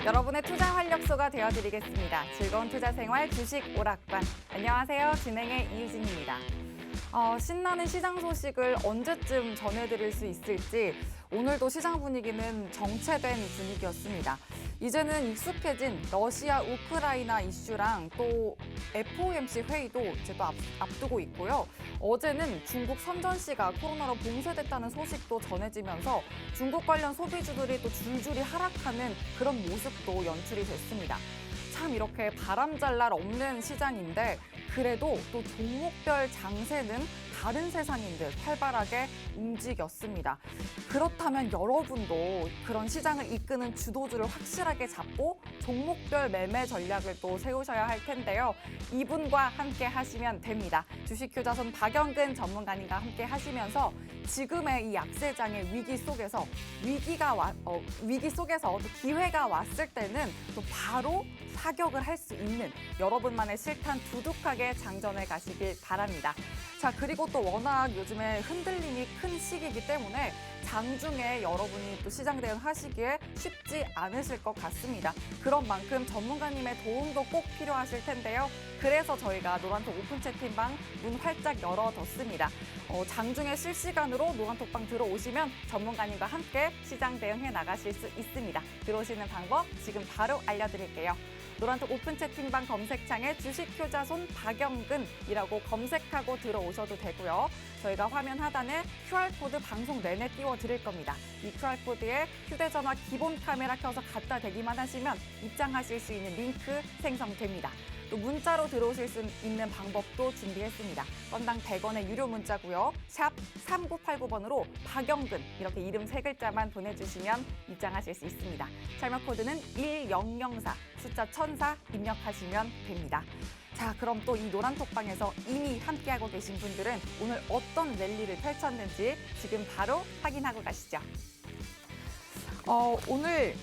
여러분의 투자 활력소가 되어드리겠습니다. 즐거운 투자 생활 주식 오락관. 안녕하세요. 진행의 이유진입니다. 신나는 시장 소식을 언제쯤 전해드릴 수 있을지 오늘도 시장 분위기는 정체된 분위기였습니다. 이제는 익숙해진 러시아, 우크라이나 이슈랑 또 FOMC 회의도 이제 또 앞두고 있고요. 어제는 중국 선전시가 코로나로 봉쇄됐다는 소식도 전해지면서 중국 관련 소비주들이 또 줄줄이 하락하는 그런 모습도 연출이 됐습니다. 참 이렇게 바람잘 날 없는 시장인데 그래도 또 종목별 장세는 다른 세상인들 활발하게 움직였습니다. 그렇다면 여러분도 그런 시장을 이끄는 주도주를 확실하게 잡고 종목별 매매 전략을 또 세우셔야 할 텐데요. 이분과 함께 하시면 됩니다. 주식효자손 박영근 전문가님과 함께 하시면서 지금의 이 약세장의 위기 속에서 위기 속에서 또 기회가 왔을 때는 또 바로 사격을 할 수 있는 여러분만의 실탄 두둑하게 장전해 가시길 바랍니다. 자, 그리고 또 워낙 요즘에 흔들림이 큰 시기이기 때문에 장중에 여러분이 또 시장 대응하시기에 쉽지 않으실 것 같습니다. 그런 만큼 전문가님의 도움도 꼭 필요하실 텐데요. 그래서 저희가 노란톡 오픈 채팅방 문 활짝 열어뒀습니다. 장중에 실시간으로 노란톡방 들어오시면 전문가님과 함께 시장 대응해 나가실 수 있습니다. 들어오시는 방법 지금 바로 알려드릴게요. 노란톡 오픈 채팅방 검색창에 주식효자손 박영근이라고 검색하고 들어오셔도 되고요. 저희가 화면 하단에 QR코드 방송 내내 띄워드릴 겁니다. 이 QR코드에 휴대전화 기본 카메라 켜서 갖다 대기만 하시면 입장하실 수 있는 링크 생성됩니다. 또 문자로 들어오실 수 있는 방법도 준비했습니다. 건당 100원의 유료 문자고요. 샵 3989번으로 박영근 이렇게 이름 3글자만 보내주시면 입장하실 수 있습니다. 설명 코드는 1004, 숫자 1004 입력하시면 됩니다. 자, 그럼 또 이 노란톡방에서 이미 함께하고 계신 분들은 오늘 어떤 랠리를 펼쳤는지 지금 바로 확인하고 가시죠. 오늘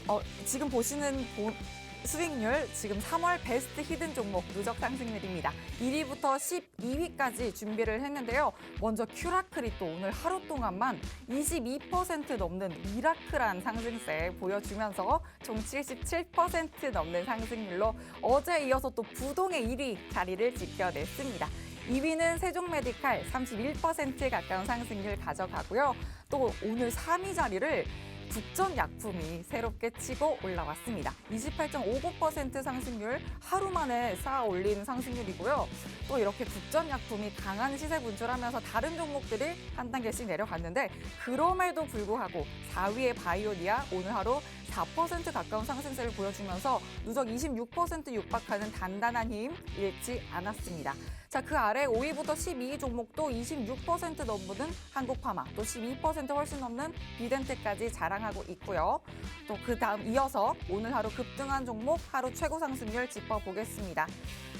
지금 보시는 수익률 지금 3월 베스트 히든 종목 누적 상승률입니다. 1위부터 12위까지 준비를 했는데요. 먼저 큐라클이 또 오늘 하루 동안만 22% 넘는 미라클한 상승세 보여주면서 총 77% 넘는 상승률로 어제 이어서 또 부동의 1위 자리를 지켜냈습니다. 2위는 세종메디칼 31% 가까운 상승률 가져가고요. 또 오늘 3위 자리를 국전약품이 새롭게 치고 올라왔습니다. 28.59% 상승률 하루 만에 쌓아 올린 상승률이고요. 또 이렇게 국전약품이 강한 시세 분출하면서 다른 종목들이 한 단계씩 내려갔는데 그럼에도 불구하고 4위의 바이오니아 오늘 하루 4% 가까운 상승세를 보여주면서 누적 26% 육박하는 단단한 힘 잃지 않았습니다. 자, 그 아래 5위부터 12위 종목도 26% 넘는 한국파마, 또 12% 훨씬 넘는 비덴트까지 자랑하고 있고요. 또 그 다음 이어서 오늘 하루 급등한 종목 하루 최고 상승률 짚어보겠습니다.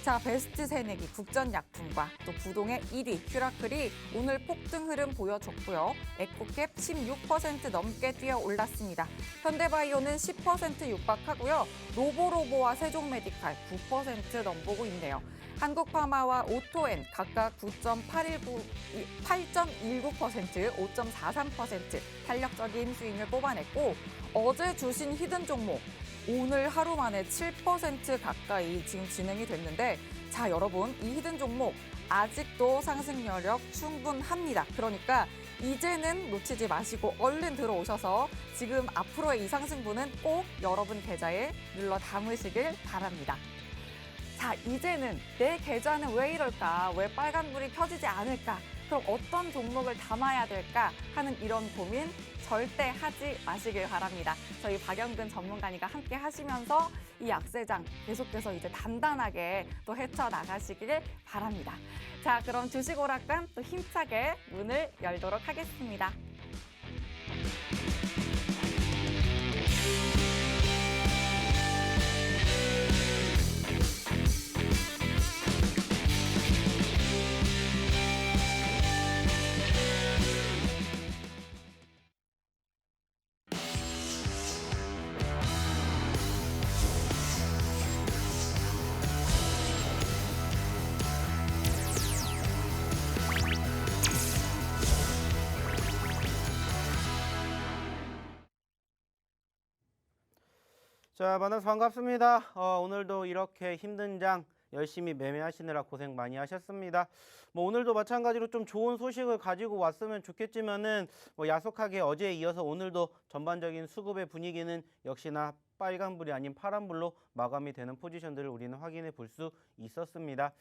자, 베스트 새내기 국전약품과 또 부동의 1위 큐라클이 오늘 폭등 흐름 보여줬고요. 에코캡 16% 넘게 뛰어 올랐습니다. 현대바이오는 10% 육박하고요. 노보로보와 세종메디칼 9% 넘보고 있네요. 한국파마와 오토엔 각각 8.19%, 5.43% 탄력적인 수익률 뽑아냈고 어제 주신 히든 종목 오늘 하루 만에 7% 가까이 지금 진행이 됐는데 자, 여러분 이 히든 종목 아직도 상승 여력 충분합니다. 그러니까 이제는 놓치지 마시고 얼른 들어오셔서 지금 앞으로의 이 상승분은 꼭 여러분 계좌에 눌러 담으시길 바랍니다. 자, 이제는 내 계좌는 왜 이럴까? 왜 빨간불이 켜지지 않을까? 그럼 어떤 종목을 담아야 될까? 하는 이런 고민 절대 하지 마시길 바랍니다. 저희 박영근 전문가님과 함께 하시면서 이 약세장 계속해서 이제 단단하게 또 헤쳐나가시길 바랍니다. 자, 그럼 주식 오락관 또 힘차게 문을 열도록 하겠습니다. 자, 만나서 반갑습니다. 오늘도 이렇게 힘든 장 열심히 매매하시느라 고생 많이 하셨습니다. 오늘도 마찬가지로 좀 좋은 소식을 가지고 왔으면 좋겠지만은 야속하게 어제에 이어서 오늘도 전반적인 수급의 분위기는 역시나 빨간불이 아닌 파란불로 마감이 되는 포지션들을 우리는 확인해 볼 수 있었습니다.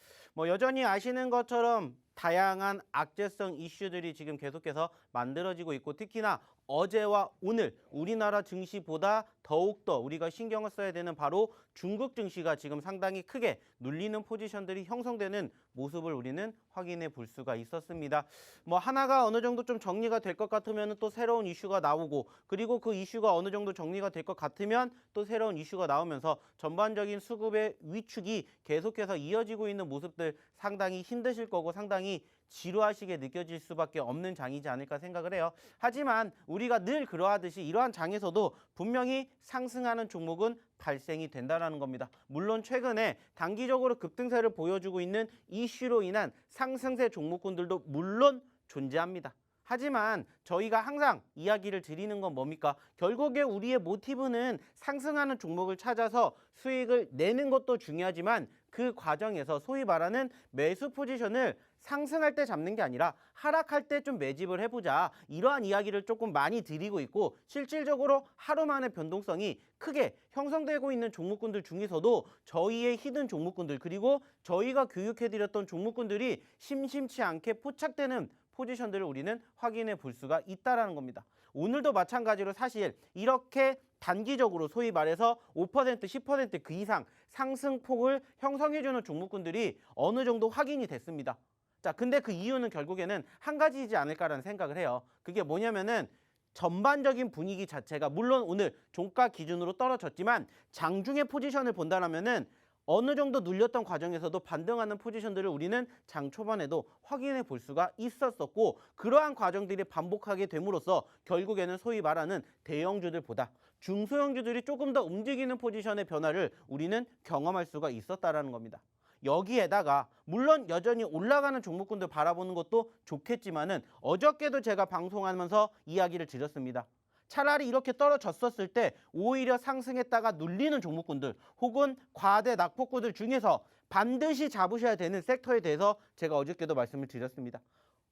여전히 아시는 것처럼 다양한 악재성 이슈들이 지금 계속해서 만들어지고 있고, 특히나 어제와 오늘 우리나라 증시보다 더욱더 우리가 신경을 써야 되는 바로 중국 증시가 지금 상당히 크게 눌리는 포지션들이 형성되는 모습을 우리는 확인해 볼 수가 있었습니다. 하나가 어느 정도 좀 정리가 될 것 같으면 또 새로운 이슈가 나오고, 그리고 그 이슈가 어느 정도 정리가 될 것 같으면 또 새로운 이슈가 나오면서 전반적인 수급의 위축이 계속해서 이어지고 있는 모습들 상당히 힘드실 거고 상당히 지루하시게 느껴질 수밖에 없는 장이지 않을까 생각을 해요. 하지만 우리가 늘 그러하듯이 이러한 장에서도 분명히 상승하는 종목은 발생이 된다는 겁니다. 물론 최근에 단기적으로 급등세를 보여주고 있는 이슈로 인한 상승세 종목군들도 물론 존재합니다. 하지만 저희가 항상 이야기를 드리는 건 뭡니까? 결국에 우리의 모티브는 상승하는 종목을 찾아서 수익을 내는 것도 중요하지만 그 과정에서 소위 말하는 매수 포지션을 상승할 때 잡는 게 아니라 하락할 때 좀 매집을 해보자, 이러한 이야기를 조금 많이 드리고 있고, 실질적으로 하루 만에 변동성이 크게 형성되고 있는 종목군들 중에서도 저희의 히든 종목군들, 그리고 저희가 교육해드렸던 종목군들이 심심치 않게 포착되는 포지션들을 우리는 확인해 볼 수가 있다는 겁니다. 오늘도 마찬가지로 사실 이렇게 단기적으로 소위 말해서 5%, 10% 그 이상 상승폭을 형성해주는 종목군들이 어느 정도 확인이 됐습니다. 자, 근데 그 이유는 결국에는 한 가지이지 않을까라는 생각을 해요. 그게 뭐냐면은 전반적인 분위기 자체가 물론 오늘 종가 기준으로 떨어졌지만 장중의 포지션을 본다면은 어느 정도 눌렸던 과정에서도 반등하는 포지션들을 우리는 장 초반에도 확인해 볼 수가 있었었고, 그러한 과정들이 반복하게 됨으로써 결국에는 소위 말하는 대형주들보다 중소형주들이 조금 더 움직이는 포지션의 변화를 우리는 경험할 수가 있었다는 겁니다. 여기에다가 물론 여전히 올라가는 종목군들 바라보는 것도 좋겠지만은 어저께도 제가 방송하면서 이야기를 드렸습니다. 차라리 이렇게 떨어졌었을 때 오히려 상승했다가 눌리는 종목군들 혹은 과대 낙폭구들 중에서 반드시 잡으셔야 되는 섹터에 대해서 제가 어저께도 말씀을 드렸습니다.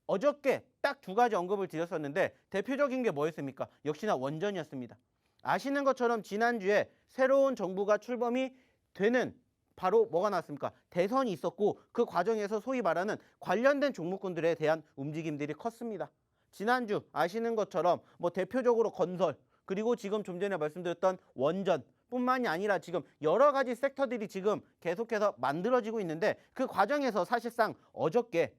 어저께 딱 두 가지 언급을 드렸었는데 대표적인 게 뭐였습니까? 역시나 원전이었습니다. 아시는 것처럼 지난주에 새로운 정부가 출범이 되는 바로 뭐가 나왔습니까? 대선이 있었고 그 과정에서 소위 말하는 관련된 종목군들에 대한 움직임들이 컸습니다. 지난주 아시는 것처럼 대표적으로 건설, 그리고 지금 좀 전에 말씀드렸던 원전 뿐만이 아니라 지금 여러 가지 섹터들이 지금 계속해서 만들어지고 있는데, 그 과정에서 사실상 어저께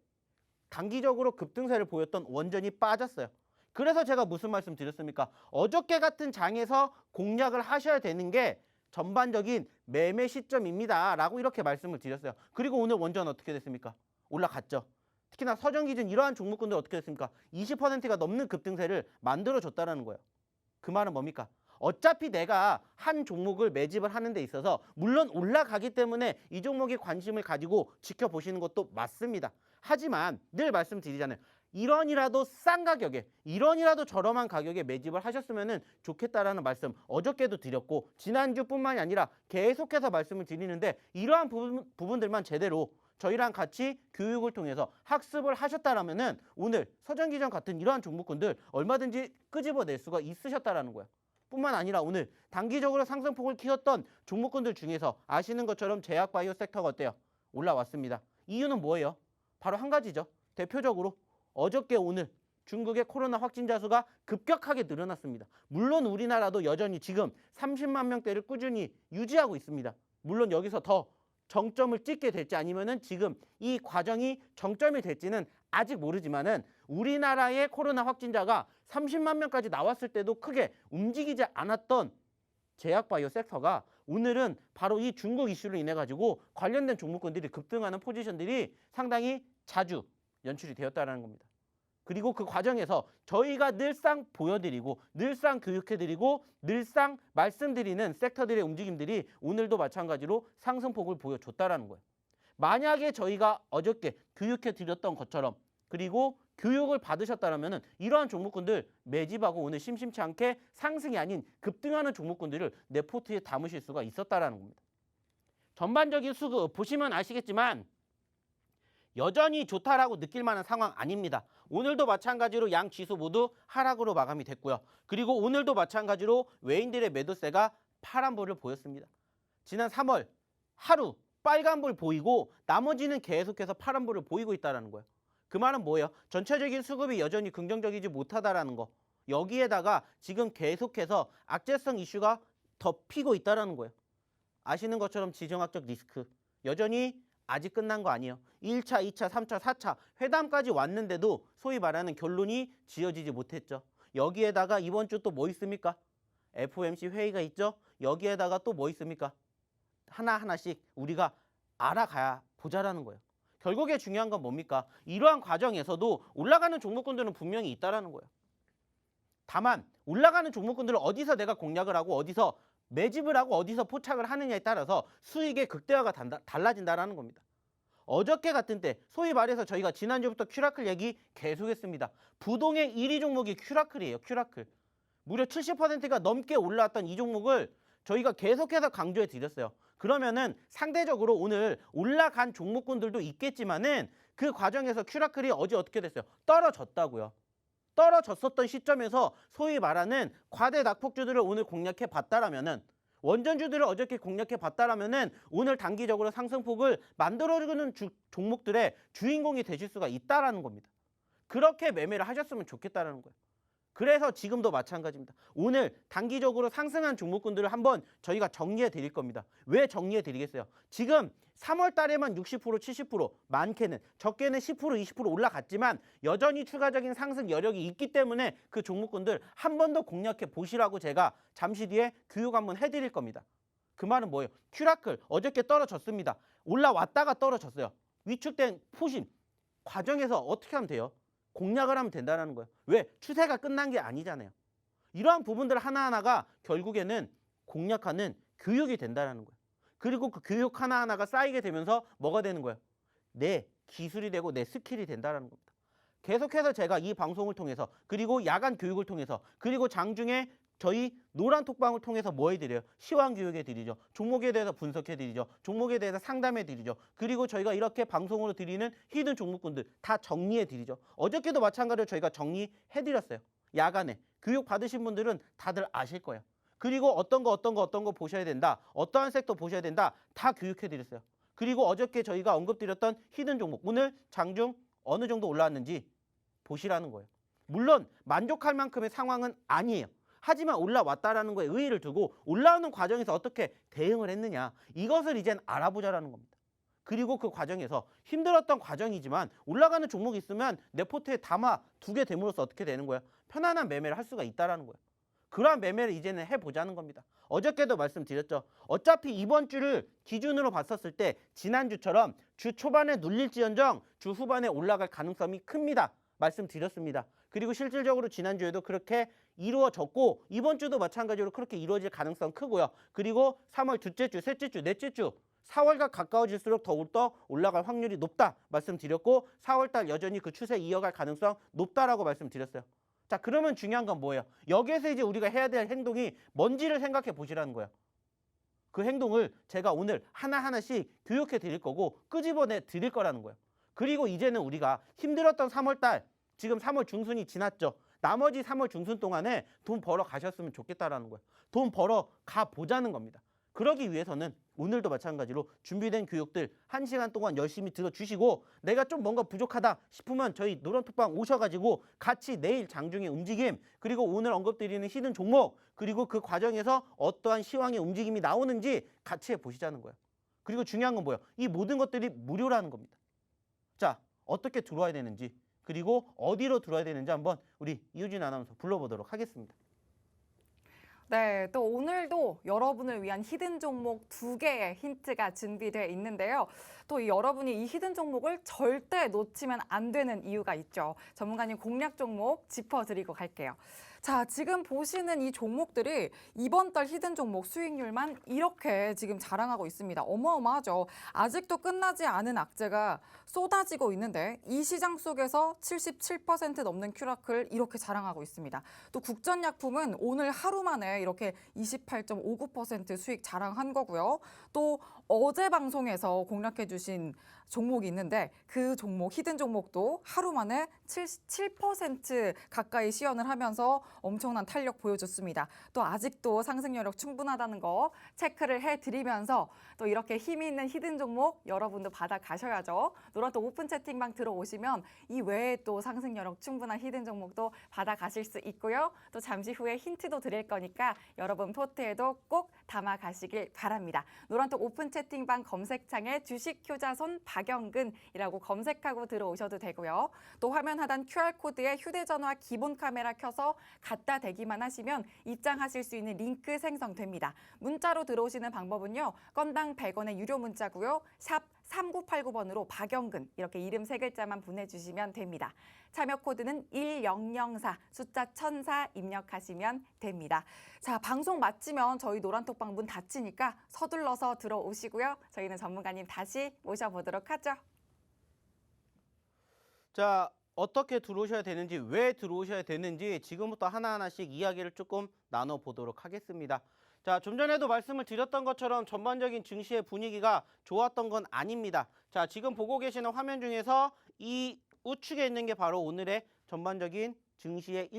단기적으로 급등세를 보였던 원전이 빠졌어요. 그래서 제가 무슨 말씀 드렸습니까? 어저께 같은 장에서 공략을 하셔야 되는 게 전반적인 매매 시점입니다 라고 이렇게 말씀을 드렸어요. 그리고 오늘 원전 어떻게 됐습니까? 올라갔죠. 특히나 서정기준 이러한 종목군들 어떻게 됐습니까? 20%가 넘는 급등세를 만들어줬다는 거예요. 그 말은 뭡니까? 어차피 내가 한 종목을 매집을 하는 데 있어서 물론 올라가기 때문에 이 종목에 관심을 가지고 지켜보시는 것도 맞습니다. 하지만 늘 말씀드리잖아요. 이런이라도 싼 가격에, 이런이라도 저렴한 가격에 매집을 하셨으면 좋겠다라는 말씀 어저께도 드렸고 지난주뿐만이 아니라 계속해서 말씀을 드리는데, 이러한 부분들만 제대로 저희랑 같이 교육을 통해서 학습을 하셨다라면은 오늘 서정기전 같은 이러한 종목군들 얼마든지 끄집어낼 수가 있으셨다라는 거예요. 뿐만 아니라 오늘 단기적으로 상승폭을 키웠던 종목군들 중에서 아시는 것처럼 제약바이오 섹터가 어때요? 올라왔습니다. 이유는 뭐예요? 바로 한 가지죠. 대표적으로 어저께 오늘 중국의 코로나 확진자 수가 급격하게 늘어났습니다. 물론 우리나라도 여전히 지금 30만 명대를 꾸준히 유지하고 있습니다. 물론 여기서 더 정점을 찍게 될지 아니면은 지금 이 과정이 정점이 될지는 아직 모르지만은 우리나라의 코로나 확진자가 30만 명까지 나왔을 때도 크게 움직이지 않았던 제약바이오 섹터가 오늘은 바로 이 중국 이슈로 인해 가지고 관련된 종목군들이 급등하는 포지션들이 상당히 자주 연출이 되었다는 겁니다. 그리고 그 과정에서 저희가 늘상 보여드리고 늘상 교육해드리고 늘상 말씀드리는 섹터들의 움직임들이 오늘도 마찬가지로 상승폭을 보여줬다는 거예요. 만약에 저희가 어저께 교육해드렸던 것처럼, 그리고 교육을 받으셨다면 이러한 종목군들 매집하고 오늘 심심치 않게 상승이 아닌 급등하는 종목군들을 내 포트에 담으실 수가 있었다라는 겁니다. 전반적인 수급 보시면 아시겠지만 여전히 좋다라고 느낄 만한 상황 아닙니다. 오늘도 마찬가지로 양 지수 모두 하락으로 마감이 됐고요. 그리고 오늘도 마찬가지로 외인들의 매도세가 파란불을 보였습니다. 지난 3월 하루 빨간불 보이고 나머지는 계속해서 파란불을 보이고 있다는 거예요. 그 말은 뭐예요? 전체적인 수급이 여전히 긍정적이지 못하다라는 거. 여기에다가 지금 계속해서 악재성 이슈가 덮이고 있다는 거예요. 아시는 것처럼 지정학적 리스크 여전히 아직 끝난 거 아니에요. 1차, 2차, 3차, 4차 회담까지 왔는데도 소위 말하는 결론이 지어지지 못했죠. 여기에다가 이번 주 또 뭐 있습니까? FOMC 회의가 있죠. 여기에다가 또 뭐 있습니까? 하나하나씩 우리가 알아가야 보자라는 거예요. 결국에 중요한 건 뭡니까? 이러한 과정에서도 올라가는 종목군들은 분명히 있다라는 거예요. 다만 올라가는 종목군들을 어디서 내가 공략을 하고 어디서 매집을 하고 어디서 포착을 하느냐에 따라서 수익의 극대화가 달라진다라는 겁니다. 어저께 같은 때 소위 말해서 저희가 지난주부터 큐라클 얘기 계속했습니다. 부동의 1위 종목이 큐라클이에요. 큐라클. 무려 70%가 넘게 올라왔던 이 종목을 저희가 계속해서 강조해 드렸어요. 그러면은 상대적으로 오늘 올라간 종목군들도 있겠지만은 그 과정에서 큐라클이 어제 어떻게 됐어요? 떨어졌다고요. 떨어졌었던 시점에서 소위 말하는 과대 낙폭주들을 오늘 공략해 봤다라면은 원전주들을 어저께 공략해 봤다라면은 오늘 단기적으로 상승폭을 만들어주는 종목들의 주인공이 되실 수가 있다라는 겁니다. 그렇게 매매를 하셨으면 좋겠다라는 거예요. 그래서 지금도 마찬가지입니다. 오늘 단기적으로 상승한 종목군들을 한번 저희가 정리해 드릴 겁니다. 왜 정리해 드리겠어요? 지금 3월 달에만 60%, 70%, 많게는 적게는 10%, 20% 올라갔지만 여전히 추가적인 상승 여력이 있기 때문에 그 종목군들 한 번 더 공략해 보시라고 제가 잠시 뒤에 교육 한번 해드릴 겁니다. 그 말은 뭐예요? 큐라클 어저께 떨어졌습니다. 올라왔다가 떨어졌어요. 위축된 포심 과정에서 어떻게 하면 돼요? 공략을 하면 된다는 거예요. 왜? 추세가 끝난 게 아니잖아요. 이러한 부분들 하나하나가 결국에는 공략하는 교육이 된다는 거예요. 그리고 그 교육 하나하나가 쌓이게 되면서 뭐가 되는 거예요? 내 기술이 되고 내 스킬이 된다는 겁니다. 계속해서 제가 이 방송을 통해서 그리고 야간 교육을 통해서 그리고 장중에 저희 노란 톡방을 통해서 뭐 해드려요? 시황 교육해드리죠. 종목에 대해서 분석해드리죠. 종목에 대해서 상담해드리죠. 그리고 저희가 이렇게 방송으로 드리는 히든 종목군들 다 정리해드리죠. 어저께도 마찬가지로 저희가 정리해드렸어요. 야간에. 교육 받으신 분들은 다들 아실 거예요. 그리고 어떤 거 보셔야 된다. 어떠한 섹터 보셔야 된다. 다 교육해드렸어요. 그리고 어저께 저희가 언급드렸던 히든 종목 오늘 장중 어느 정도 올라왔는지 보시라는 거예요. 물론 만족할 만큼의 상황은 아니에요. 하지만 올라왔다라는 거에 의의를 두고 올라오는 과정에서 어떻게 대응을 했느냐 이것을 이젠 알아보자라는 겁니다. 그리고 그 과정에서 힘들었던 과정이지만 올라가는 종목이 있으면 내 포트에 담아 두게 됨으로써 어떻게 되는 거예요? 편안한 매매를 할 수가 있다라는 거예요. 그러한 매매를 이제는 해보자는 겁니다. 어저께도 말씀드렸죠. 어차피 이번 주를 기준으로 봤었을 때 지난주처럼 주 초반에 눌릴지언정 주 후반에 올라갈 가능성이 큽니다. 말씀드렸습니다. 그리고 실질적으로 지난주에도 그렇게 이루어졌고 이번 주도 마찬가지로 그렇게 이루어질 가능성 크고요. 그리고 3월 둘째 주, 셋째 주, 넷째 주 4월과 가까워질수록 더욱더 올라갈 확률이 높다 말씀드렸고 4월달 여전히 그 추세 이어갈 가능성 높다라고 말씀드렸어요. 자, 그러면 중요한 건 뭐예요? 여기에서 이제 우리가 해야 될 행동이 뭔지를 생각해 보시라는 거예요. 그 행동을 제가 오늘 하나하나씩 교육해 드릴 거고 끄집어내 드릴 거라는 거예요. 그리고 이제는 우리가 힘들었던 3월달 지금 3월 중순이 지났죠. 나머지 3월 중순 동안에 돈 벌어 가셨으면 좋겠다라는 거예요. 돈 벌어 가보자는 겁니다. 그러기 위해서는 오늘도 마찬가지로 준비된 교육들 1시간 동안 열심히 들어주시고 내가 좀 뭔가 부족하다 싶으면 저희 노란톡방 오셔가지고 같이 내일 장중의 움직임 그리고 오늘 언급드리는 히든 종목 그리고 그 과정에서 어떠한 시황의 움직임이 나오는지 같이 해보시자는 거예요. 그리고 중요한 건 뭐예요? 이 모든 것들이 무료라는 겁니다. 자, 어떻게 들어와야 되는지 그리고 어디로 들어와야 되는지 한번 우리 이유진 아나운서 불러보도록 하겠습니다. 네, 또 오늘도 여러분을 위한 히든 종목 2개의 힌트가 준비되어 있는데요. 또 여러분이 이 히든 종목을 절대 놓치면 안 되는 이유가 있죠. 전문가님 공략 종목 짚어드리고 갈게요. 자, 지금 보시는 이 종목들이 이번 달 히든 종목 수익률만 이렇게 지금 자랑하고 있습니다. 어마어마하죠. 아직도 끝나지 않은 악재가 쏟아지고 있는데 이 시장 속에서 77% 넘는 큐라클 이렇게 자랑하고 있습니다. 또 국전약품은 오늘 하루 만에 이렇게 28.59% 수익 자랑한 거고요. 또 어제 방송에서 공략해 주신 종목이 있는데 그 종목, 히든 종목도 하루 만에 7% 가까이 시연을 하면서 엄청난 탄력 보여줬습니다. 또 아직도 상승 여력 충분하다는 거 체크를 해드리면서 또 이렇게 힘이 있는 히든 종목 여러분도 받아가셔야죠. 노란톡 오픈 채팅방 들어오시면 이 외에 또 상승 여력 충분한 히든 종목도 받아가실 수 있고요. 또 잠시 후에 힌트도 드릴 거니까 여러분 포트에도 꼭 담아가시길 바랍니다. 노란톡 오픈 채팅방 검색창에 주식 효자손 박영근이라고 검색하고 들어오셔도 되고요. 또 화면 하단 QR코드에 휴대전화 기본 카메라 켜서 갖다 대기만 하시면 입장하실 수 있는 링크 생성됩니다. 문자로 들어오시는 방법은요. 건당 100원의 유료 문자고요. 샵 3989번으로 박영근 이렇게 이름 3글자만 보내주시면 됩니다. 참여 코드는 1004 숫자 1004 입력하시면 됩니다. 자, 방송 마치면 저희 노란톡방 문 닫히니까 서둘러서 들어오시고요. 저희는 전문가님 다시 모셔보도록 하죠. 자, 어떻게 들어오셔야 되는지, 왜 들어오셔야 되는지 지금부터 하나하나씩 이야기를 조금 나눠보도록 하겠습니다. 자, 좀 전에도 말씀을 드렸던 것처럼 전반적인 증시의 분위기가 좋았던 건 아닙니다. 자, 지금 보고 계시는 화면 중에서 이 우측에 있는 게 바로 오늘의 전반적인 증시의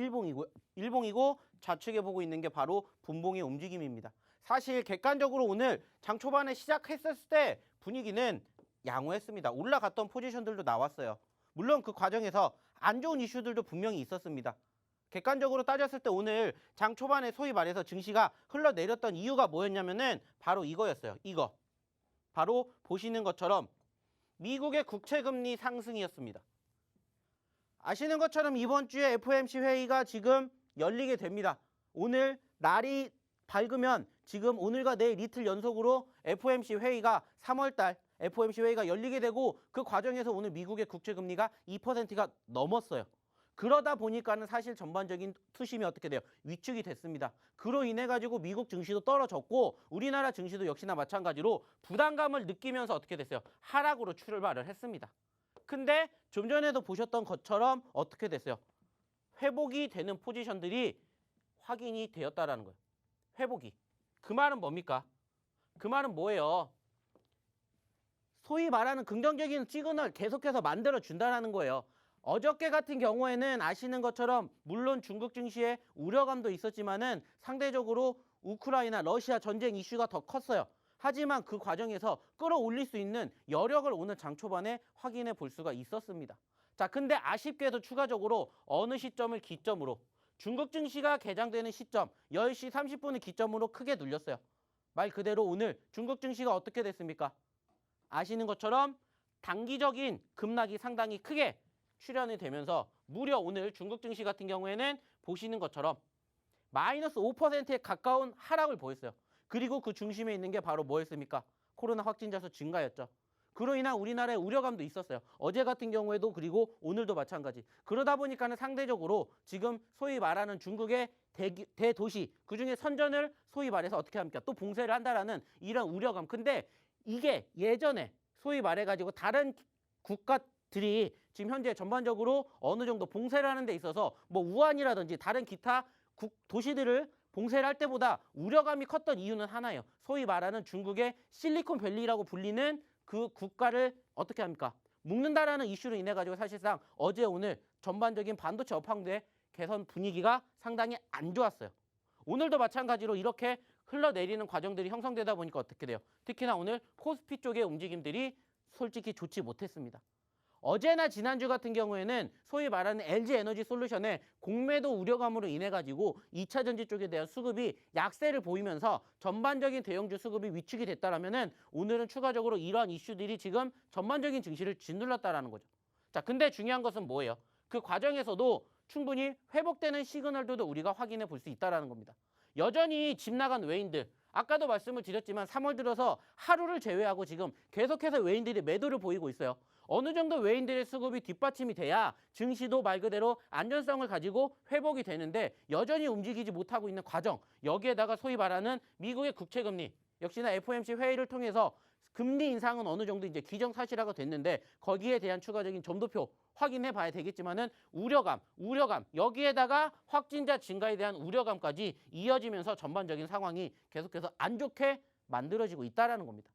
일봉이고 좌측에 보고 있는 게 바로 분봉의 움직임입니다. 사실 객관적으로 오늘 장 초반에 시작했을 때 분위기는 양호했습니다. 올라갔던 포지션들도 나왔어요. 물론 그 과정에서 안 좋은 이슈들도 분명히 있었습니다. 객관적으로 따졌을 때 오늘 장 초반에 소위 말해서 증시가 흘러내렸던 이유가 뭐였냐면은 바로 이거였어요. 이거. 바로 보시는 것처럼 미국의 국채금리 상승이었습니다. 아시는 것처럼 이번 주에 FOMC 회의가 지금 열리게 됩니다. 오늘 날이 밝으면 지금 오늘과 내일 이틀 연속으로 FOMC 회의가 3월달 FOMC 회의가 열리게 되고 그 과정에서 오늘 미국의 국채금리가 2%가 넘었어요. 그러다 보니까는 사실 전반적인 투심이 어떻게 돼요? 위축이 됐습니다. 그로 인해 가지고 미국 증시도 떨어졌고 우리나라 증시도 역시나 마찬가지로 부담감을 느끼면서 어떻게 됐어요? 하락으로 출발을 했습니다. 근데 좀 전에도 보셨던 것처럼 어떻게 됐어요? 회복이 되는 포지션들이 확인이 되었다라는 거예요. 회복이. 그 말은 뭡니까? 그 말은 뭐예요? 소위 말하는 긍정적인 시그널 계속해서 만들어준다는 거예요. 어저께 같은 경우에는 아시는 것처럼 물론 중국 증시에 우려감도 있었지만은 상대적으로 우크라이나, 러시아 전쟁 이슈가 더 컸어요. 하지만 그 과정에서 끌어올릴 수 있는 여력을 오늘 장 초반에 확인해 볼 수가 있었습니다. 자, 근데 아쉽게도 추가적으로 어느 시점을 기점으로 중국 증시가 개장되는 시점 10시 30분을 기점으로 크게 눌렸어요. 말 그대로 오늘 중국 증시가 어떻게 됐습니까? 아시는 것처럼 단기적인 급락이 상당히 크게 출현이 되면서 무려 오늘 중국 증시 같은 경우에는 보시는 것처럼 마이너스 5%에 가까운 하락을 보였어요. 그리고 그 중심에 있는 게 바로 뭐였습니까? 코로나 확진자 수 증가였죠. 그로 인한 우리나라의 우려감도 있었어요. 어제 같은 경우에도 그리고 오늘도 마찬가지. 그러다 보니까는 상대적으로 지금 소위 말하는 중국의 대도시 그중에 선전을 소위 말해서 어떻게 합니까? 또 봉쇄를 한다라는 이런 우려감. 근데 이게 예전에 소위 말해가지고 다른 국가들이 지금 현재 전반적으로 어느 정도 봉쇄를 하는 데 있어서 뭐 우한이라든지 다른 기타 도시들을 봉쇄를 할 때보다 우려감이 컸던 이유는 하나예요. 소위 말하는 중국의 실리콘밸리라고 불리는 그 국가를 어떻게 합니까? 묶는다라는 이슈로 인해 가지고 사실상 어제 오늘 전반적인 반도체 업황대 개선 분위기가 상당히 안 좋았어요. 오늘도 마찬가지로 이렇게 흘러내리는 과정들이 형성되다 보니까 어떻게 돼요? 특히나 오늘 코스피 쪽의 움직임들이 솔직히 좋지 못했습니다. 어제나 지난주 같은 경우에는 소위 말하는 LG에너지솔루션의 공매도 우려감으로 인해 가지고 2차 전지 쪽에 대한 수급이 약세를 보이면서 전반적인 대형주 수급이 위축이 됐다라면은 오늘은 추가적으로 이러한 이슈들이 지금 전반적인 증시를 짓눌렀다라는 거죠. 자, 근데 중요한 것은 뭐예요? 그 과정에서도 충분히 회복되는 시그널들도 우리가 확인해 볼 수 있다라는 겁니다. 여전히 집 나간 외인들, 아까도 말씀을 드렸지만 3월 들어서 하루를 제외하고 지금 계속해서 외인들이 매도를 보이고 있어요. 어느 정도 외인들의 수급이 뒷받침이 돼야 증시도 말 그대로 안전성을 가지고 회복이 되는데 여전히 움직이지 못하고 있는 과정, 여기에다가 소위 말하는 미국의 국채금리, 역시나 FOMC 회의를 통해서 금리 인상은 어느 정도 이제 기정사실화가 됐는데 거기에 대한 추가적인 점도표 확인해 봐야 되겠지만은 우려감, 여기에다가 확진자 증가에 대한 우려감까지 이어지면서 전반적인 상황이 계속해서 안 좋게 만들어지고 있다라는 겁니다.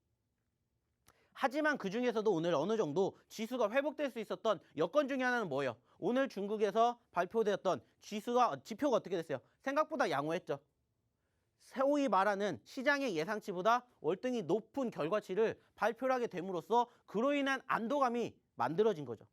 하지만 그중에서도 오늘 어느 정도 지수가 회복될 수 있었던 여건 중에 하나는 뭐예요? 오늘 중국에서 발표되었던 지표가 어떻게 됐어요? 생각보다 양호했죠. 소위 말하는 시장의 예상치보다 월등히 높은 결과치를 발표를 하게 됨으로써 그로 인한 안도감이 만들어진 거죠.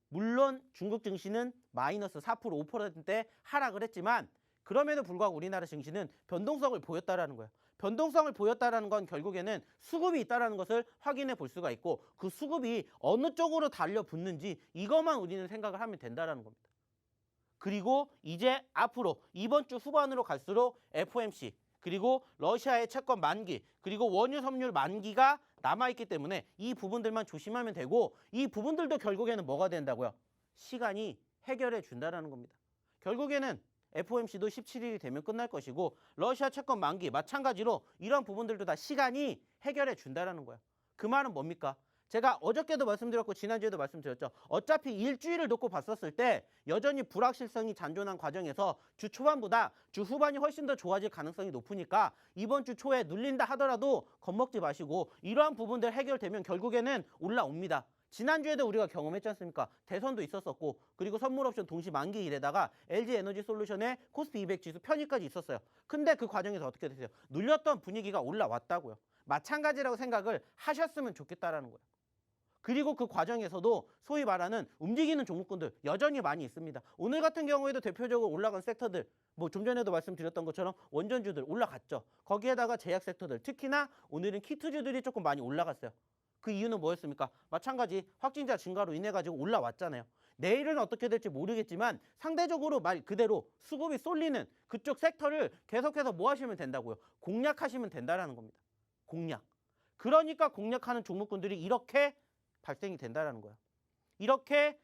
물론 중국 증시는 마이너스 4%, 5%대 하락을 했지만 그럼에도 불구하고 우리나라 증시는 변동성을 보였다라는 거예요. 변동성을 보였다라는 건 결국에는 수급이 있다라는 것을 확인해 볼 수가 있고 그 수급이 어느 쪽으로 달려붙는지 이것만 우리는 생각을 하면 된다라는 겁니다. 그리고 이제 앞으로 이번 주 후반으로 갈수록 FOMC 그리고 러시아의 채권 만기 그리고 원유 섬유율 만기가 남아있기 때문에 이 부분들만 조심하면 되고 이 부분들도 결국에는 뭐가 된다고요? 시간이 해결해 준다라는 겁니다. 결국에는 FOMC도 17일이 되면 끝날 것이고 러시아 채권 만기 마찬가지로 이런 부분들도 다 시간이 해결해 준다라는 거예요. 그 말은 뭡니까? 제가 어저께도 말씀드렸고 지난주에도 말씀드렸죠. 어차피 일주일을 놓고 봤었을 때 여전히 불확실성이 잔존한 과정에서 주 초반보다 주 후반이 훨씬 더 좋아질 가능성이 높으니까 이번 주 초에 눌린다 하더라도 겁먹지 마시고 이러한 부분들 해결되면 결국에는 올라옵니다. 지난주에도 우리가 경험했지 않습니까? 대선도 있었었고 그리고 선물옵션 동시 만기일에다가 LG에너지솔루션의 코스피 200 지수 편입까지 있었어요. 근데 그 과정에서 어떻게 됐어요? 눌렸던 분위기가 올라왔다고요. 마찬가지라고 생각을 하셨으면 좋겠다라는 거예요. 그리고 그 과정에서도 소위 말하는 움직이는 종목군들 여전히 많이 있습니다. 오늘 같은 경우에도 대표적으로 올라간 섹터들 뭐 좀 전에도 말씀드렸던 것처럼 원전주들 올라갔죠. 거기에다가 제약 섹터들 특히나 오늘은 키트주들이 조금 많이 올라갔어요. 그 이유는 뭐였습니까? 마찬가지 확진자 증가로 인해 가지고 올라왔잖아요. 내일은 어떻게 될지 모르겠지만 상대적으로 말 그대로 수급이 쏠리는 그쪽 섹터를 계속해서 뭐 하시면 된다고요? 공략하시면 된다라는 겁니다. 공략. 그러니까 공략하는 종목군들이 이렇게 발생이 된다라는 거예요. 이렇게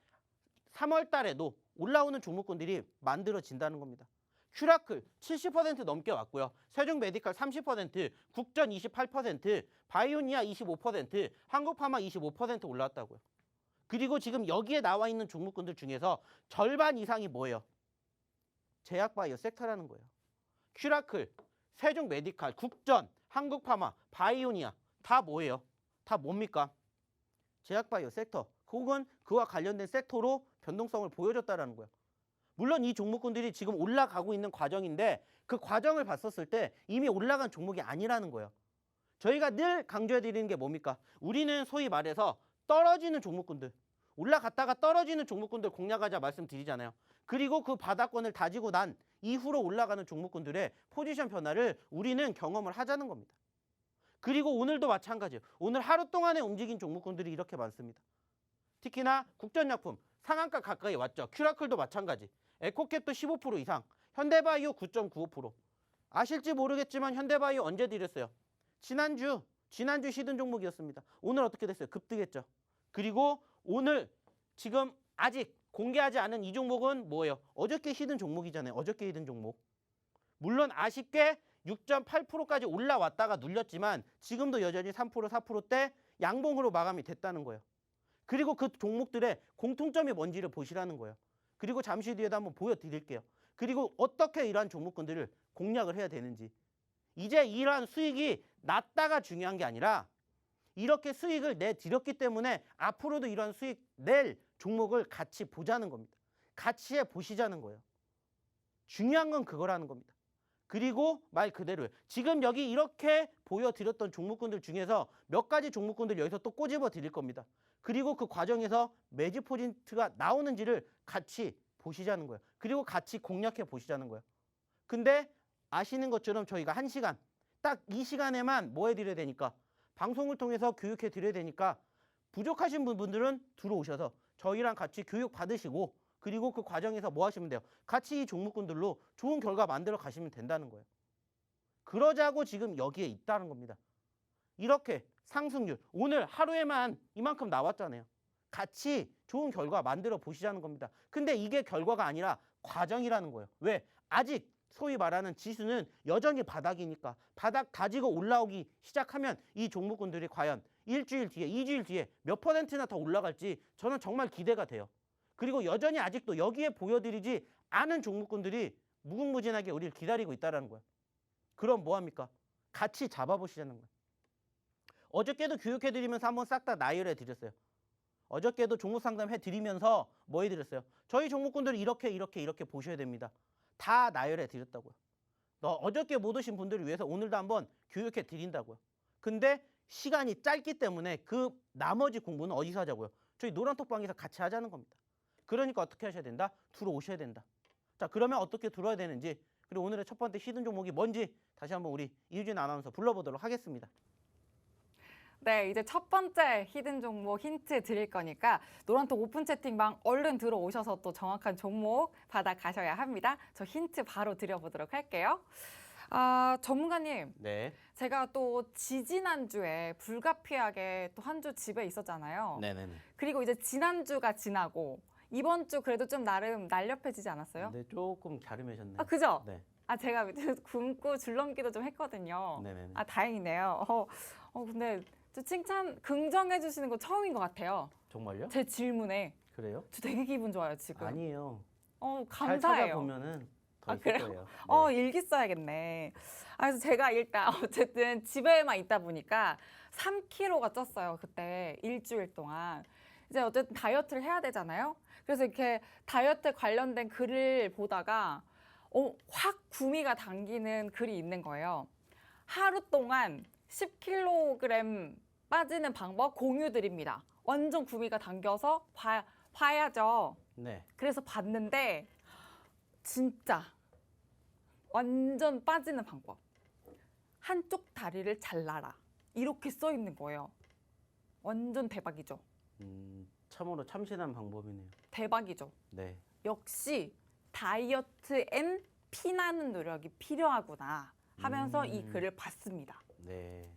3월 달에도 올라오는 종목군들이 만들어진다는 겁니다. 큐라클 70% 넘게 왔고요. 세종메디칼 30%, 국전 28%, 바이오니아 25%, 한국파마 25% 올라왔다고요. 그리고 지금 여기에 나와 있는 종목군들 중에서 절반 이상이 뭐예요? 제약바이오 섹터라는 거예요. 큐라클, 세종메디칼, 국전, 한국파마, 바이오니아 다 뭐예요? 다 뭡니까? 제약바이오 섹터 혹은 그와 관련된 섹터로 변동성을 보여줬다라는 거예요. 물론 이 종목군들이 지금 올라가고 있는 과정인데 그 과정을 봤었을 때 이미 올라간 종목이 아니라는 거예요. 저희가 늘 강조해드리는 게 뭡니까? 우리는 소위 말해서 떨어지는 종목군들, 올라갔다가 떨어지는 종목군들 공략하자 말씀드리잖아요. 그리고 그 바닥권을 다지고 난 이후로 올라가는 종목군들의 포지션 변화를 우리는 경험을 하자는 겁니다. 그리고 오늘도 마찬가지예요. 오늘 하루 동안에 움직인 종목군들이 이렇게 많습니다. 특히나 국전약품 상한가 가까이 왔죠. 큐라클도 마찬가지. 에코캡도 15% 이상. 현대바이오 9.95%. 아실지 모르겠지만 현대바이오 언제 드렸어요? 지난주 시든 종목이었습니다. 오늘 어떻게 됐어요? 급등했죠. 그리고 오늘 지금 아직 공개하지 않은 이 종목은 뭐예요? 어저께 시든 종목이잖아요. 어저께 시든 종목. 물론 아쉽게 6.8%까지 올라왔다가 눌렸지만 지금도 여전히 3%, 4%대 양봉으로 마감이 됐다는 거예요. 그리고 그 종목들의 공통점이 뭔지를 보시라는 거예요. 그리고 잠시 뒤에도 한번 보여드릴게요. 그리고 어떻게 이러한 종목군들을 공략을 해야 되는지. 이제 이러한 수익이 났다가 중요한 게 아니라 이렇게 수익을 내드렸기 때문에 앞으로도 이러한 수익 낼 종목을 같이 보자는 겁니다. 같이 해보시자는 거예요. 중요한 건 그거라는 겁니다. 그리고 말 그대로예요. 지금 여기 이렇게 보여드렸던 종목군들 중에서 몇 가지 종목군들 여기서 또 꼬집어 드릴 겁니다. 그리고 그 과정에서 매집 포인트가 나오는지를 같이 보시자는 거예요. 그리고 같이 공략해 보시자는 거예요. 근데 아시는 것처럼 저희가 1시간, 딱 이 시간에만 뭐 해드려야 되니까 방송을 통해서 교육해 드려야 되니까 부족하신 분들은 들어오셔서 저희랑 같이 교육 받으시고 그리고 그 과정에서 뭐 하시면 돼요? 같이 이 종목군들로 좋은 결과 만들어 가시면 된다는 거예요. 그러자고 지금 여기에 있다는 겁니다. 이렇게 상승률 오늘 하루에만 이만큼 나왔잖아요. 같이 좋은 결과 만들어 보시자는 겁니다. 근데 이게 결과가 아니라 과정이라는 거예요. 왜? 아직 소위 말하는 지수는 여전히 바닥이니까 바닥 다지고 올라오기 시작하면 이 종목군들이 과연 일주일 뒤에, 2주일 뒤에 몇 퍼센트나 더 올라갈지 저는 정말 기대가 돼요. 그리고 여전히 아직도 여기에 보여드리지 않은 종목군들이 무궁무진하게 우리를 기다리고 있다는 거예요. 그럼 뭐합니까? 같이 잡아보시자는 거예요. 어저께도 교육해드리면서 한번 싹 다 나열해드렸어요. 어저께도 종목 상담 해드리면서 뭐 해드렸어요? 저희 종목군들을 이렇게 보셔야 됩니다. 다 나열해드렸다고요. 어저께 못 오신 분들을 위해서 오늘도 한번 교육해드린다고요. 근데 시간이 짧기 때문에 그 나머지 공부는 어디서 하자고요? 저희 노란톡방에서 같이 하자는 겁니다. 그러니까 어떻게 하셔야 된다? 들어오셔야 된다. 자, 그러면 어떻게 들어야 되는지, 그리고 오늘의 첫 번째 히든 종목이 뭔지 다시 한번 우리 이유진 아나운서 불러보도록 하겠습니다. 네, 이제 첫 번째 히든 종목 힌트 드릴 거니까 노란톡 오픈 채팅방 얼른 들어오셔서 또 정확한 종목 받아 가셔야 합니다. 저 힌트 바로 드려보도록 할게요. 전문가님, 네. 제가 또 지지난주에 불가피하게 또 한 주 집에 있었잖아요. 네네네. 그리고 이제 지난주가 지나고 이번 주 그래도 좀 나름 날렵해지지 않았어요? 네, 조금 갸름해졌네요. 아, 그죠? 네. 제가 굶고 줄넘기도 좀 했거든요. 네네네. 다행이네요. 근데 저 칭찬 긍정해 주시는 거 처음인 것 같아요. 정말요? 제 질문에. 그래요? 저 되게 기분 좋아요, 지금. 아니에요. 잘 감사해요. 찾아보면은 더 있을 그래요? 거예요. 네. 일기 써야겠네. 그래서 제가 일단 어쨌든 집에만 있다 보니까 3kg가 쪘어요, 그때 일주일 동안. 이제 어쨌든 다이어트를 해야 되잖아요. 그래서 이렇게 다이어트 관련된 글을 보다가 확 구미가 당기는 글이 있는 거예요. 하루 동안 10kg 빠지는 방법 공유 드립니다. 완전 구미가 당겨서 봐야죠. 네. 그래서 봤는데 진짜 완전 빠지는 방법. 한쪽 다리를 잘라라. 이렇게 써 있는 거예요. 완전 대박이죠. 참으로 참신한 방법이네요. 대박이죠. 네. 역시 다이어트엔 피나는 노력이 필요하구나 하면서 이 글을 봤습니다. 네.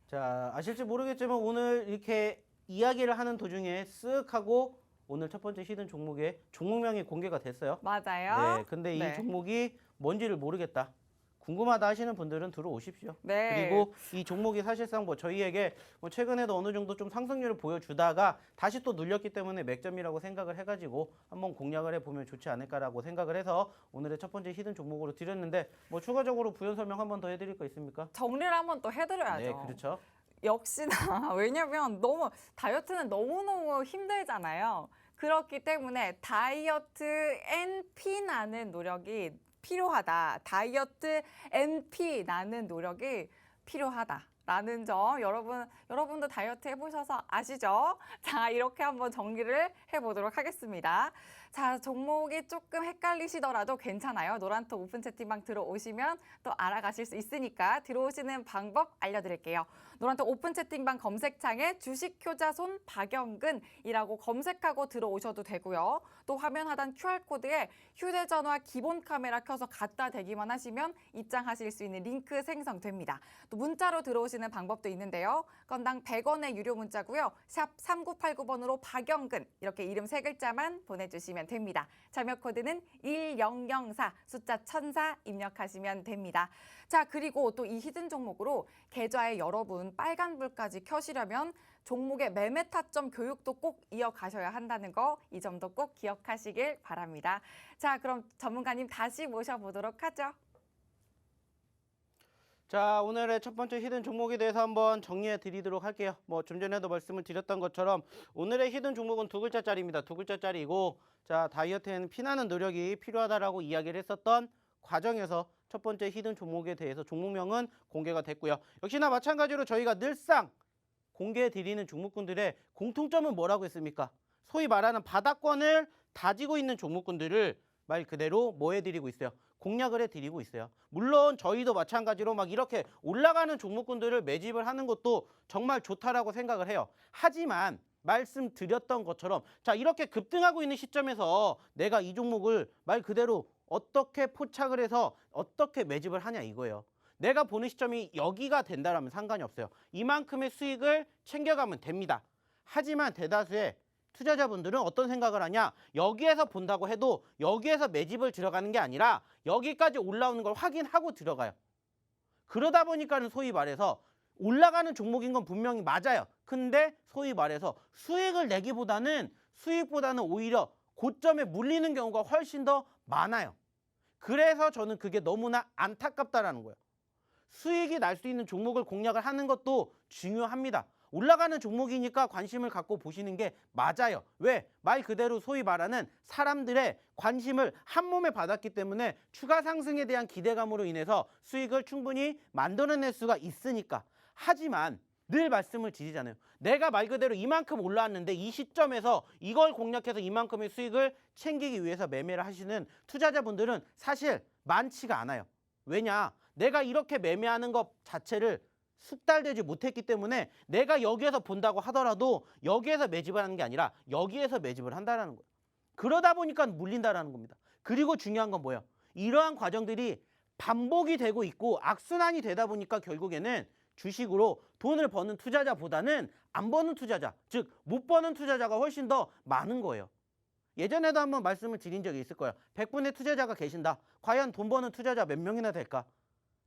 자, 아실지 모르겠지만 오늘 이렇게 이야기를 하는 도중에 쓱 하고 오늘 첫 번째 히든 종목의 종목명이 공개가 됐어요. 맞아요. 네. 근데 이 네. 종목이 뭔지를 모르겠다. 궁금하다 하시는 분들은 들어오십시오. 네. 그리고 이 종목이 사실상 뭐 저희에게 뭐 최근에도 어느 정도 좀 상승률을 보여주다가 다시 또 눌렸기 때문에 맥점이라고 생각을 해가지고 한번 공략을 해보면 좋지 않을까라고 생각을 해서 오늘의 첫 번째 히든 종목으로 드렸는데 뭐 추가적으로 부연 설명 한번 더 해드릴 거 있습니까? 정리를 한번 또 해드려야죠. 네, 그렇죠. 역시나 왜냐면 너무 다이어트는 너무너무 힘들잖아요. 그렇기 때문에 다이어트 앤 피 나는 노력이 필요하다. 다이어트 앤 피 나는 노력이 필요하다라는 점 여러분도 다이어트 해보셔서 아시죠? 자, 이렇게 한번 정리를 해보도록 하겠습니다. 자, 종목이 조금 헷갈리시더라도 괜찮아요. 노란톡 오픈 채팅방 들어오시면 또 알아가실 수 있으니까 들어오시는 방법 알려드릴게요. 노란톡 오픈 채팅방 검색창에 주식효자손 박영근이라고 검색하고 들어오셔도 되고요. 또 화면 하단 QR코드에 휴대전화 기본 카메라 켜서 갖다 대기만 하시면 입장하실 수 있는 링크 생성됩니다. 또 문자로 들어오시는 방법도 있는데요. 건당 100원의 유료 문자고요. 샵 3989번으로 박영근 이렇게 이름 3글자만 보내주시면 됩니다. 참여 코드는 1004 숫자 1004 입력하시면 됩니다. 자, 그리고 또 이 히든 종목으로 계좌에 여러분 빨간불까지 켜시려면 종목의 매매 타점 교육도 꼭 이어가셔야 한다는 거 이 점도 꼭 기억하시길 바랍니다. 자, 그럼 전문가님 다시 모셔보도록 하죠. 자, 오늘의 첫 번째 히든 종목에 대해서 한번 정리해 드리도록 할게요. 뭐 좀 전에도 말씀을 드렸던 것처럼 오늘의 히든 종목은 2글자짜리입니다. 2글자짜리고 자, 다이어트에는 피나는 노력이 필요하다라고 이야기를 했었던 과정에서 첫 번째 히든 종목에 대해서 종목명은 공개가 됐고요. 역시나 마찬가지로 저희가 늘상 공개해 드리는 종목군들의 공통점은 뭐라고 했습니까? 소위 말하는 바닥권을 다지고 있는 종목군들을 말 그대로 뭐 해드리고 있어요? 공략을 해드리고 있어요. 물론 저희도 마찬가지로 막 이렇게 올라가는 종목군들을 매집을 하는 것도 정말 좋다라고 생각을 해요. 하지만 말씀드렸던 것처럼 자, 이렇게 급등하고 있는 시점에서 내가 이 종목을 말 그대로 어떻게 포착을 해서 어떻게 매집을 하냐 이거예요. 내가 보는 시점이 여기가 된다라면 상관이 없어요. 이만큼의 수익을 챙겨가면 됩니다. 하지만 대다수의 투자자분들은 어떤 생각을 하냐? 여기에서 본다고 해도 여기에서 매집을 들어가는 게 아니라 여기까지 올라오는 걸 확인하고 들어가요. 그러다 보니까는 소위 말해서 올라가는 종목인 건 분명히 맞아요. 근데 소위 말해서 수익을 내기보다는 수익보다는 오히려 고점에 물리는 경우가 훨씬 더 많아요. 그래서 저는 그게 너무나 안타깝다라는 거예요. 수익이 날 수 있는 종목을 공략을 하는 것도 중요합니다. 올라가는 종목이니까 관심을 갖고 보시는 게 맞아요. 왜? 말 그대로 소위 말하는 사람들의 관심을 한 몸에 받았기 때문에 추가 상승에 대한 기대감으로 인해서 수익을 충분히 만들어낼 수가 있으니까. 하지만 늘 말씀을 드리잖아요. 내가 말 그대로 이만큼 올라왔는데 이 시점에서 이걸 공략해서 이만큼의 수익을 챙기기 위해서 매매를 하시는 투자자분들은 사실 많지가 않아요. 왜냐? 내가 이렇게 매매하는 것 자체를 숙달되지 못했기 때문에 내가 여기에서 본다고 하더라도 여기에서 매집을 하는 게 아니라 여기에서 매집을 한다는 거예요. 그러다 보니까 물린다라는 겁니다. 그리고 중요한 건 뭐예요? 이러한 과정들이 반복이 되고 있고 악순환이 되다 보니까 결국에는 주식으로 돈을 버는 투자자보다는 안 버는 투자자, 즉 못 버는 투자자가 훨씬 더 많은 거예요. 예전에도 한번 말씀을 드린 적이 있을 거예요. 100분의 투자자가 계신다. 과연 돈 버는 투자자 몇 명이나 될까?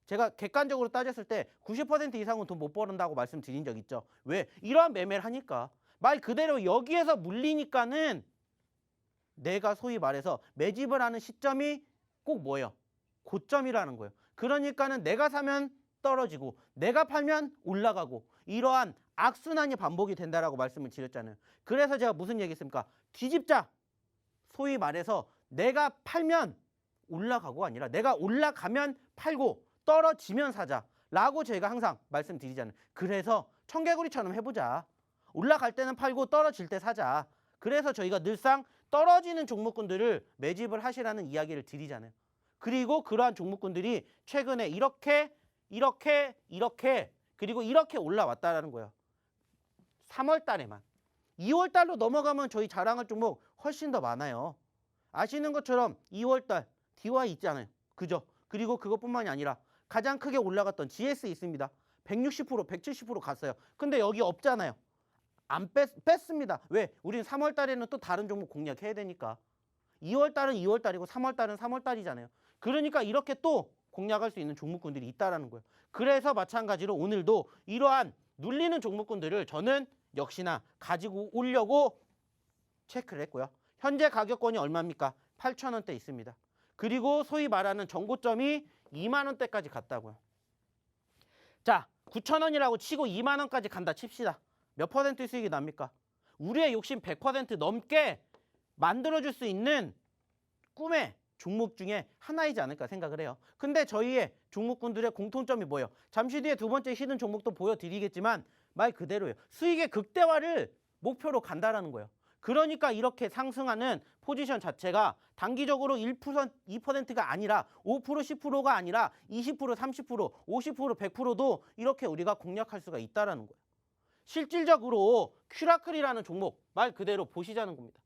제가 객관적으로 따졌을 때 90% 이상은 돈 못 버는다고 말씀드린 적 있죠. 왜? 이러한 매매를 하니까. 말 그대로 여기에서 물리니까는 내가 소위 말해서 매집을 하는 시점이 꼭 뭐예요? 고점이라는 거예요. 그러니까는 내가 사면 떨어지고 내가 팔면 올라가고 이러한 악순환이 반복이 된다라고 말씀을 드렸잖아요. 그래서 제가 무슨 얘기했습니까? 뒤집자. 소위 말해서 내가 팔면 올라가고 아니라 내가 올라가면 팔고 떨어지면 사자 라고 제가 항상 말씀드리잖아요. 그래서 청개구리처럼 해보자. 올라갈 때는 팔고 떨어질 때 사자. 그래서 저희가 늘상 떨어지는 종목군들을 매집을 하시라는 이야기를 드리잖아요. 그리고 그러한 종목군들이 최근에 이렇게 그리고 이렇게 올라왔다라는 거예요. 3월 달에만. 2월 달로 넘어가면 저희 자랑할 종목 훨씬 더 많아요. 아시는 것처럼 2월 달 DY 있잖아요. 그죠? 그리고 그것뿐만이 아니라 가장 크게 올라갔던 GS 있습니다. 160%, 170% 갔어요. 근데 여기 없잖아요. 안 뺐습니다. 왜? 우린 3월 달에는 또 다른 종목 공략해야 되니까. 2월 달은 2월 달이고 3월 달은 3월 달이잖아요. 그러니까 이렇게 또 공략할 수 있는 종목군들이 있다라는 거예요. 그래서 마찬가지로 오늘도 이러한 눌리는 종목군들을 저는 역시나 가지고 오려고 체크를 했고요. 현재 가격권이 얼마입니까? 8,000원대 있습니다. 그리고 소위 말하는 정고점이 2만 원대까지 갔다고요. 자, 9,000원이라고 치고 2만 원까지 간다 칩시다. 몇 퍼센트 수익이 납니까? 우리의 욕심 100% 넘게 만들어줄 수 있는 꿈의 종목 중에 하나이지 않을까 생각을 해요. 근데 저희의 종목군들의 공통점이 뭐예요? 잠시 뒤에 두 번째 히든 종목도 보여드리겠지만 말 그대로예요. 수익의 극대화를 목표로 간다라는 거예요. 그러니까 이렇게 상승하는 포지션 자체가 단기적으로 1%, 2%가 아니라 5%, 10%가 아니라 20%, 30%, 50%, 100%도 이렇게 우리가 공략할 수가 있다라는 거예요. 실질적으로 큐라클이라는 종목 말 그대로 보시자는 겁니다.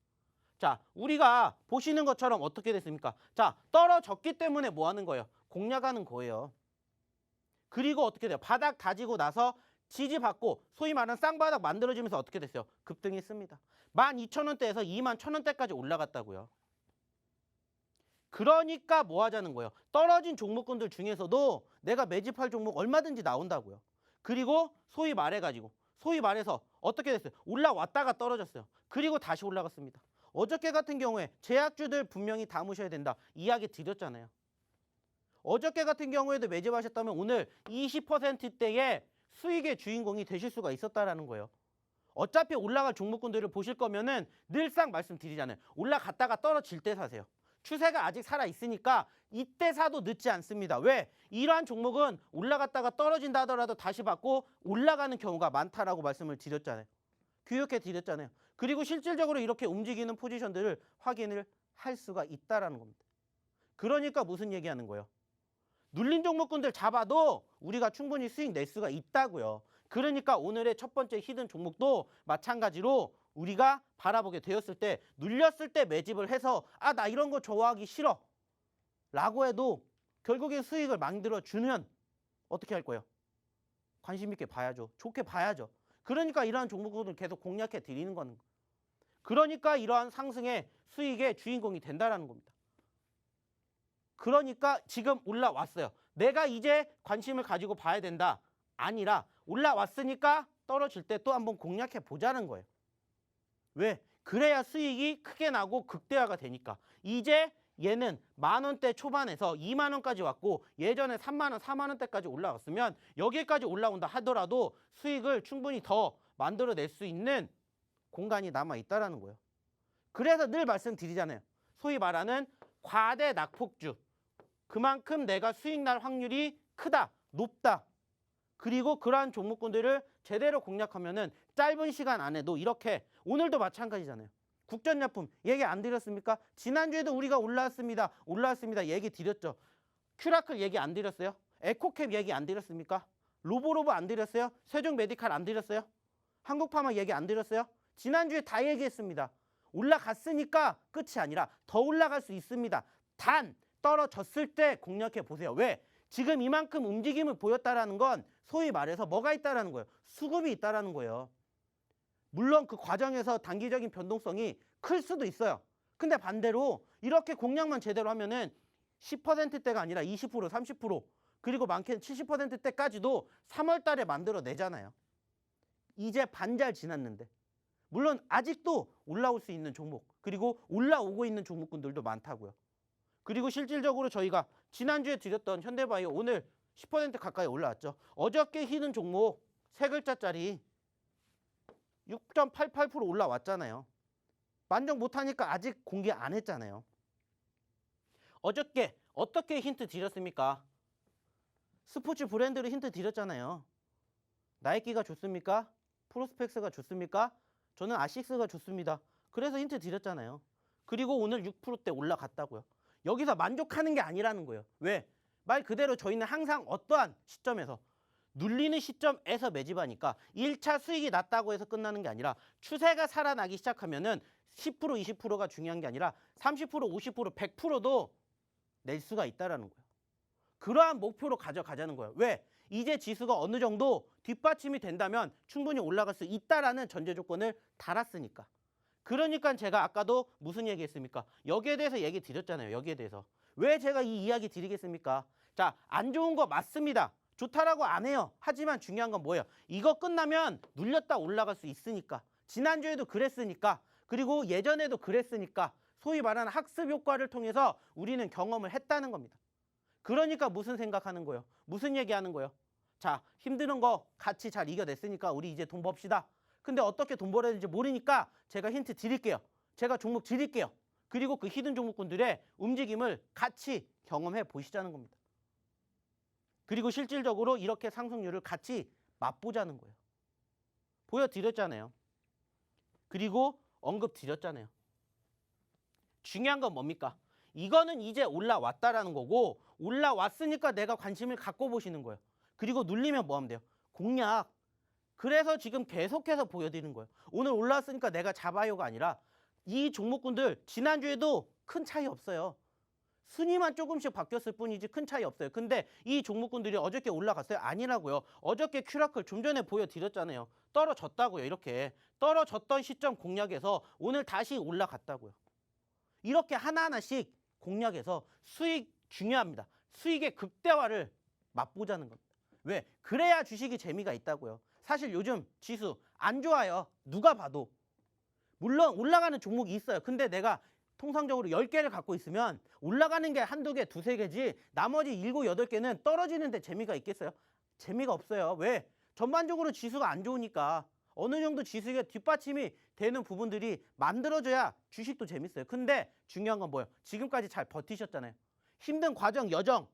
자, 우리가 보시는 것처럼 어떻게 됐습니까? 자, 떨어졌기 때문에 뭐 하는 거예요? 공략하는 거예요. 그리고 어떻게 돼요? 바닥 다지고 나서 지지받고 소위 말하는 쌍바닥 만들어지면서 어떻게 됐어요? 급등했습니다. 12,000원대에서 21,000원대까지 올라갔다고요. 그러니까 뭐 하자는 거예요? 떨어진 종목군들 중에서도 내가 매집할 종목 얼마든지 나온다고요. 그리고 소위 말해서 어떻게 됐어요? 올라왔다가 떨어졌어요. 그리고 다시 올라갔습니다. 어저께 같은 경우에 제약주들 분명히 담으셔야 된다. 이야기 드렸잖아요. 어저께 같은 경우에도 매집하셨다면 오늘 20%대의 수익의 주인공이 되실 수가 있었다라는 거예요. 어차피 올라갈 종목군들을 보실 거면은 늘상 말씀드리잖아요. 올라갔다가 떨어질 때 사세요. 추세가 아직 살아있으니까 이때 사도 늦지 않습니다. 왜? 이러한 종목은 올라갔다가 떨어진다 하더라도 다시 받고 올라가는 경우가 많다라고 말씀을 드렸잖아요. 교육해 드렸잖아요. 그리고 실질적으로 이렇게 움직이는 포지션들을 확인을 할 수가 있다라는 겁니다. 그러니까 무슨 얘기하는 거예요? 눌린 종목군들 잡아도 우리가 충분히 수익 낼 수가 있다고요. 그러니까 오늘의 첫 번째 히든 종목도 마찬가지로 우리가 바라보게 되었을 때 눌렸을 때 매집을 해서 아, 나 이런 거 좋아하기 싫어 라고 해도 결국엔 수익을 만들어 주면 어떻게 할 거예요? 관심 있게 봐야죠. 좋게 봐야죠. 그러니까 이러한 종목군을 계속 공략해 드리는 거는. 그러니까 이러한 상승의 수익의 주인공이 된다라는 겁니다. 그러니까 지금 올라왔어요. 내가 이제 관심을 가지고 봐야 된다. 아니라 올라왔으니까 떨어질 때 또 한번 공략해 보자는 거예요. 왜? 그래야 수익이 크게 나고 극대화가 되니까. 이제 얘는 10,000원대 초반에서 20,000원까지 왔고 예전에 30,000원, 40,000원대까지 올라왔으면 여기까지 올라온다 하더라도 수익을 충분히 더 만들어낼 수 있는 공간이 남아있다라는 거예요. 그래서 늘 말씀드리잖아요. 소위 말하는 과대 낙폭주. 그만큼 내가 수익 날 확률이 크다, 높다. 그리고 그러한 종목군들을 제대로 공략하면은 짧은 시간 안에도 이렇게 오늘도 마찬가지잖아요. 국전약품 얘기 안 드렸습니까? 지난주에도 우리가 올라왔습니다. 얘기 드렸죠. 큐라클 얘기 안 드렸어요? 에코캡 얘기 안 드렸습니까? 로보로보 안 드렸어요? 세종메디칼 안 드렸어요? 한국파마 얘기 안 드렸어요? 지난주에 다 얘기했습니다. 올라갔으니까 끝이 아니라 더 올라갈 수 있습니다. 단 떨어졌을 때 공략해 보세요. 왜? 지금 이만큼 움직임을 보였다라는 건 소위 말해서 뭐가 있다라는 거예요. 수급이 있다라는 거예요. 물론 그 과정에서 단기적인 변동성이 클 수도 있어요. 근데 반대로 이렇게 공략만 제대로 하면은 10%대가 아니라 20%, 30% 그리고 많게는 70%대까지도 3월 달에 만들어 내잖아요. 이제 반잘 지났는데. 물론 아직도 올라올 수 있는 종목 그리고 올라오고 있는 종목군들도 많다고요. 그리고 실질적으로 저희가 지난주에 드렸던 현대바이오 오늘 10% 가까이 올라왔죠. 어저께 히든 종목 세 글자짜리 6.88% 올라왔잖아요. 만족 못하니까 아직 공개 안 했잖아요. 어저께 어떻게 힌트 드렸습니까? 스포츠 브랜드를 힌트 드렸잖아요. 나이키가 좋습니까? 프로스펙스가 좋습니까? 저는 아식스가 좋습니다. 그래서 힌트 드렸잖아요. 그리고 오늘 6%대 올라갔다고요. 여기서 만족하는 게 아니라는 거예요. 왜? 말 그대로 저희는 항상 어떠한 시점에서 눌리는 시점에서 매집하니까 1차 수익이 났다고 해서 끝나는 게 아니라 추세가 살아나기 시작하면은 10% 20%가 중요한 게 아니라 30% 50% 100%도 낼 수가 있다라는 거예요. 그러한 목표로 가져가자는 거예요. 왜? 이제 지수가 어느 정도 뒷받침이 된다면 충분히 올라갈 수 있다라는 전제 조건을 달았으니까. 그러니까 제가 아까도 무슨 얘기했습니까? 여기에 대해서 얘기 드렸잖아요. 여기에 대해서. 왜 제가 이 이야기 드리겠습니까? 자, 안 좋은 거 맞습니다. 좋다라고 안 해요. 하지만 중요한 건 뭐예요? 이거 끝나면 눌렸다 올라갈 수 있으니까. 지난주에도 그랬으니까. 그리고 예전에도 그랬으니까. 소위 말하는 학습 효과를 통해서 우리는 경험을 했다는 겁니다. 그러니까 무슨 생각하는 거예요? 무슨 얘기하는 거예요? 자, 힘드는 거 같이 잘 이겨냈으니까 우리 이제 돈 법시다. 근데 어떻게 돈 벌어야 되는지 모르니까 제가 힌트 드릴게요. 제가 종목 드릴게요. 그리고 그 히든 종목군들의 움직임을 같이 경험해 보시자는 겁니다. 그리고 실질적으로 이렇게 상승률을 같이 맛보자는 거예요. 보여드렸잖아요. 그리고 언급 드렸잖아요. 중요한 건 뭡니까? 이거는 이제 올라왔다라는 거고 올라왔으니까 내가 관심을 갖고 보시는 거예요. 그리고 눌리면 뭐 하면 돼요? 공략. 그래서 지금 계속해서 보여드리는 거예요. 오늘 올라왔으니까 내가 잡아요가 아니라 이 종목군들 지난주에도 큰 차이 없어요. 순위만 조금씩 바뀌었을 뿐이지 큰 차이 없어요. 근데 이 종목군들이 어저께 올라갔어요? 아니라고요. 어저께 큐라클 좀 전에 보여드렸잖아요. 떨어졌다고요. 이렇게 떨어졌던 시점 공략에서 오늘 다시 올라갔다고요. 이렇게 하나하나씩 공략해서 수익 중요합니다. 수익의 극대화를 맛보자는 겁니다. 왜? 그래야 주식이 재미가 있다고요. 사실 요즘 지수 안 좋아요. 누가 봐도. 물론 올라가는 종목이 있어요. 근데 내가 통상적으로 10개를 갖고 있으면 올라가는 게 한두 개, 두세 개지 나머지 7, 8개는 떨어지는데 재미가 있겠어요? 재미가 없어요. 왜? 전반적으로 지수가 안 좋으니까 어느 정도 지수가 뒷받침이 되는 부분들이 만들어져야 주식도 재밌어요. 근데 중요한 건 뭐예요? 지금까지 잘 버티셨잖아요. 힘든 과정, 여정.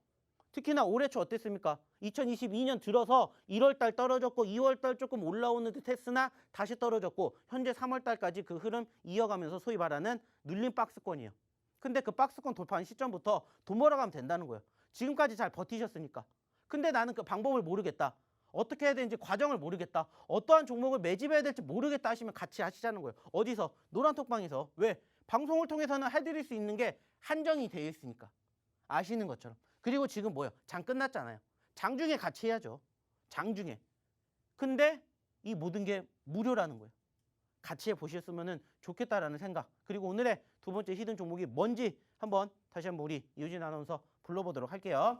특히나 올해 초 어땠습니까? 2022년 들어서 1월달 떨어졌고 2월달 조금 올라오는 듯 했으나 다시 떨어졌고 현재 3월달까지 그 흐름 이어가면서 소위 말하는 눌린 박스권이에요. 근데 그 박스권 돌파한 시점부터 돈 벌어가면 된다는 거예요. 지금까지 잘 버티셨으니까. 근데 나는 그 방법을 모르겠다. 어떻게 해야 되는지 과정을 모르겠다. 어떠한 종목을 매집해야 될지 모르겠다 하시면 같이 하시자는 거예요. 어디서? 노란톡방에서. 왜? 방송을 통해서는 해드릴 수 있는 게 한정이 되어 있으니까. 아시는 것처럼. 그리고 지금 뭐예요? 장 끝났잖아요. 장중에 같이 해야죠. 장중에. 근데 이 모든 게 무료라는 거예요. 같이 해보셨으면 좋겠다라는 생각. 그리고 오늘의 두 번째 히든 종목이 뭔지 다시 한번 우리 이유진 아나운서 불러보도록 할게요.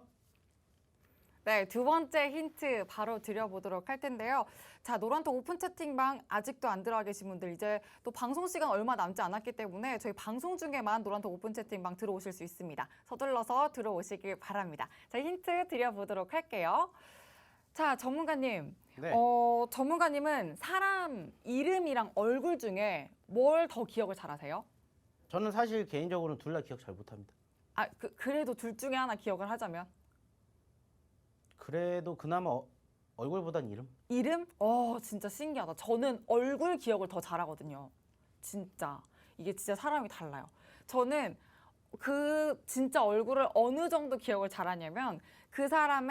네, 두 번째 힌트 바로 드려보도록 할 텐데요. 자, 노란톡 오픈 채팅방 아직도 안 들어가 계신 분들 이제 또 방송 시간 얼마 남지 않았기 때문에 저희 방송 중에만 노란톡 오픈 채팅방 들어오실 수 있습니다. 서둘러서 들어오시길 바랍니다. 자, 힌트 드려보도록 할게요. 자, 전문가님. 네. 전문가님은 사람 이름이랑 얼굴 중에 뭘 더 기억을 잘하세요? 저는 사실 개인적으로는 둘 다 기억 잘 못합니다. 아, 그래도 둘 중에 하나 기억을 하자면? 그래도 그나마 얼굴보단 이름? 이름? 진짜 신기하다. 저는 얼굴 기억을 더 잘하거든요. 진짜. 이게 진짜 사람이 달라요. 저는 진짜 얼굴을 어느 정도 기억을 잘하냐면 그 사람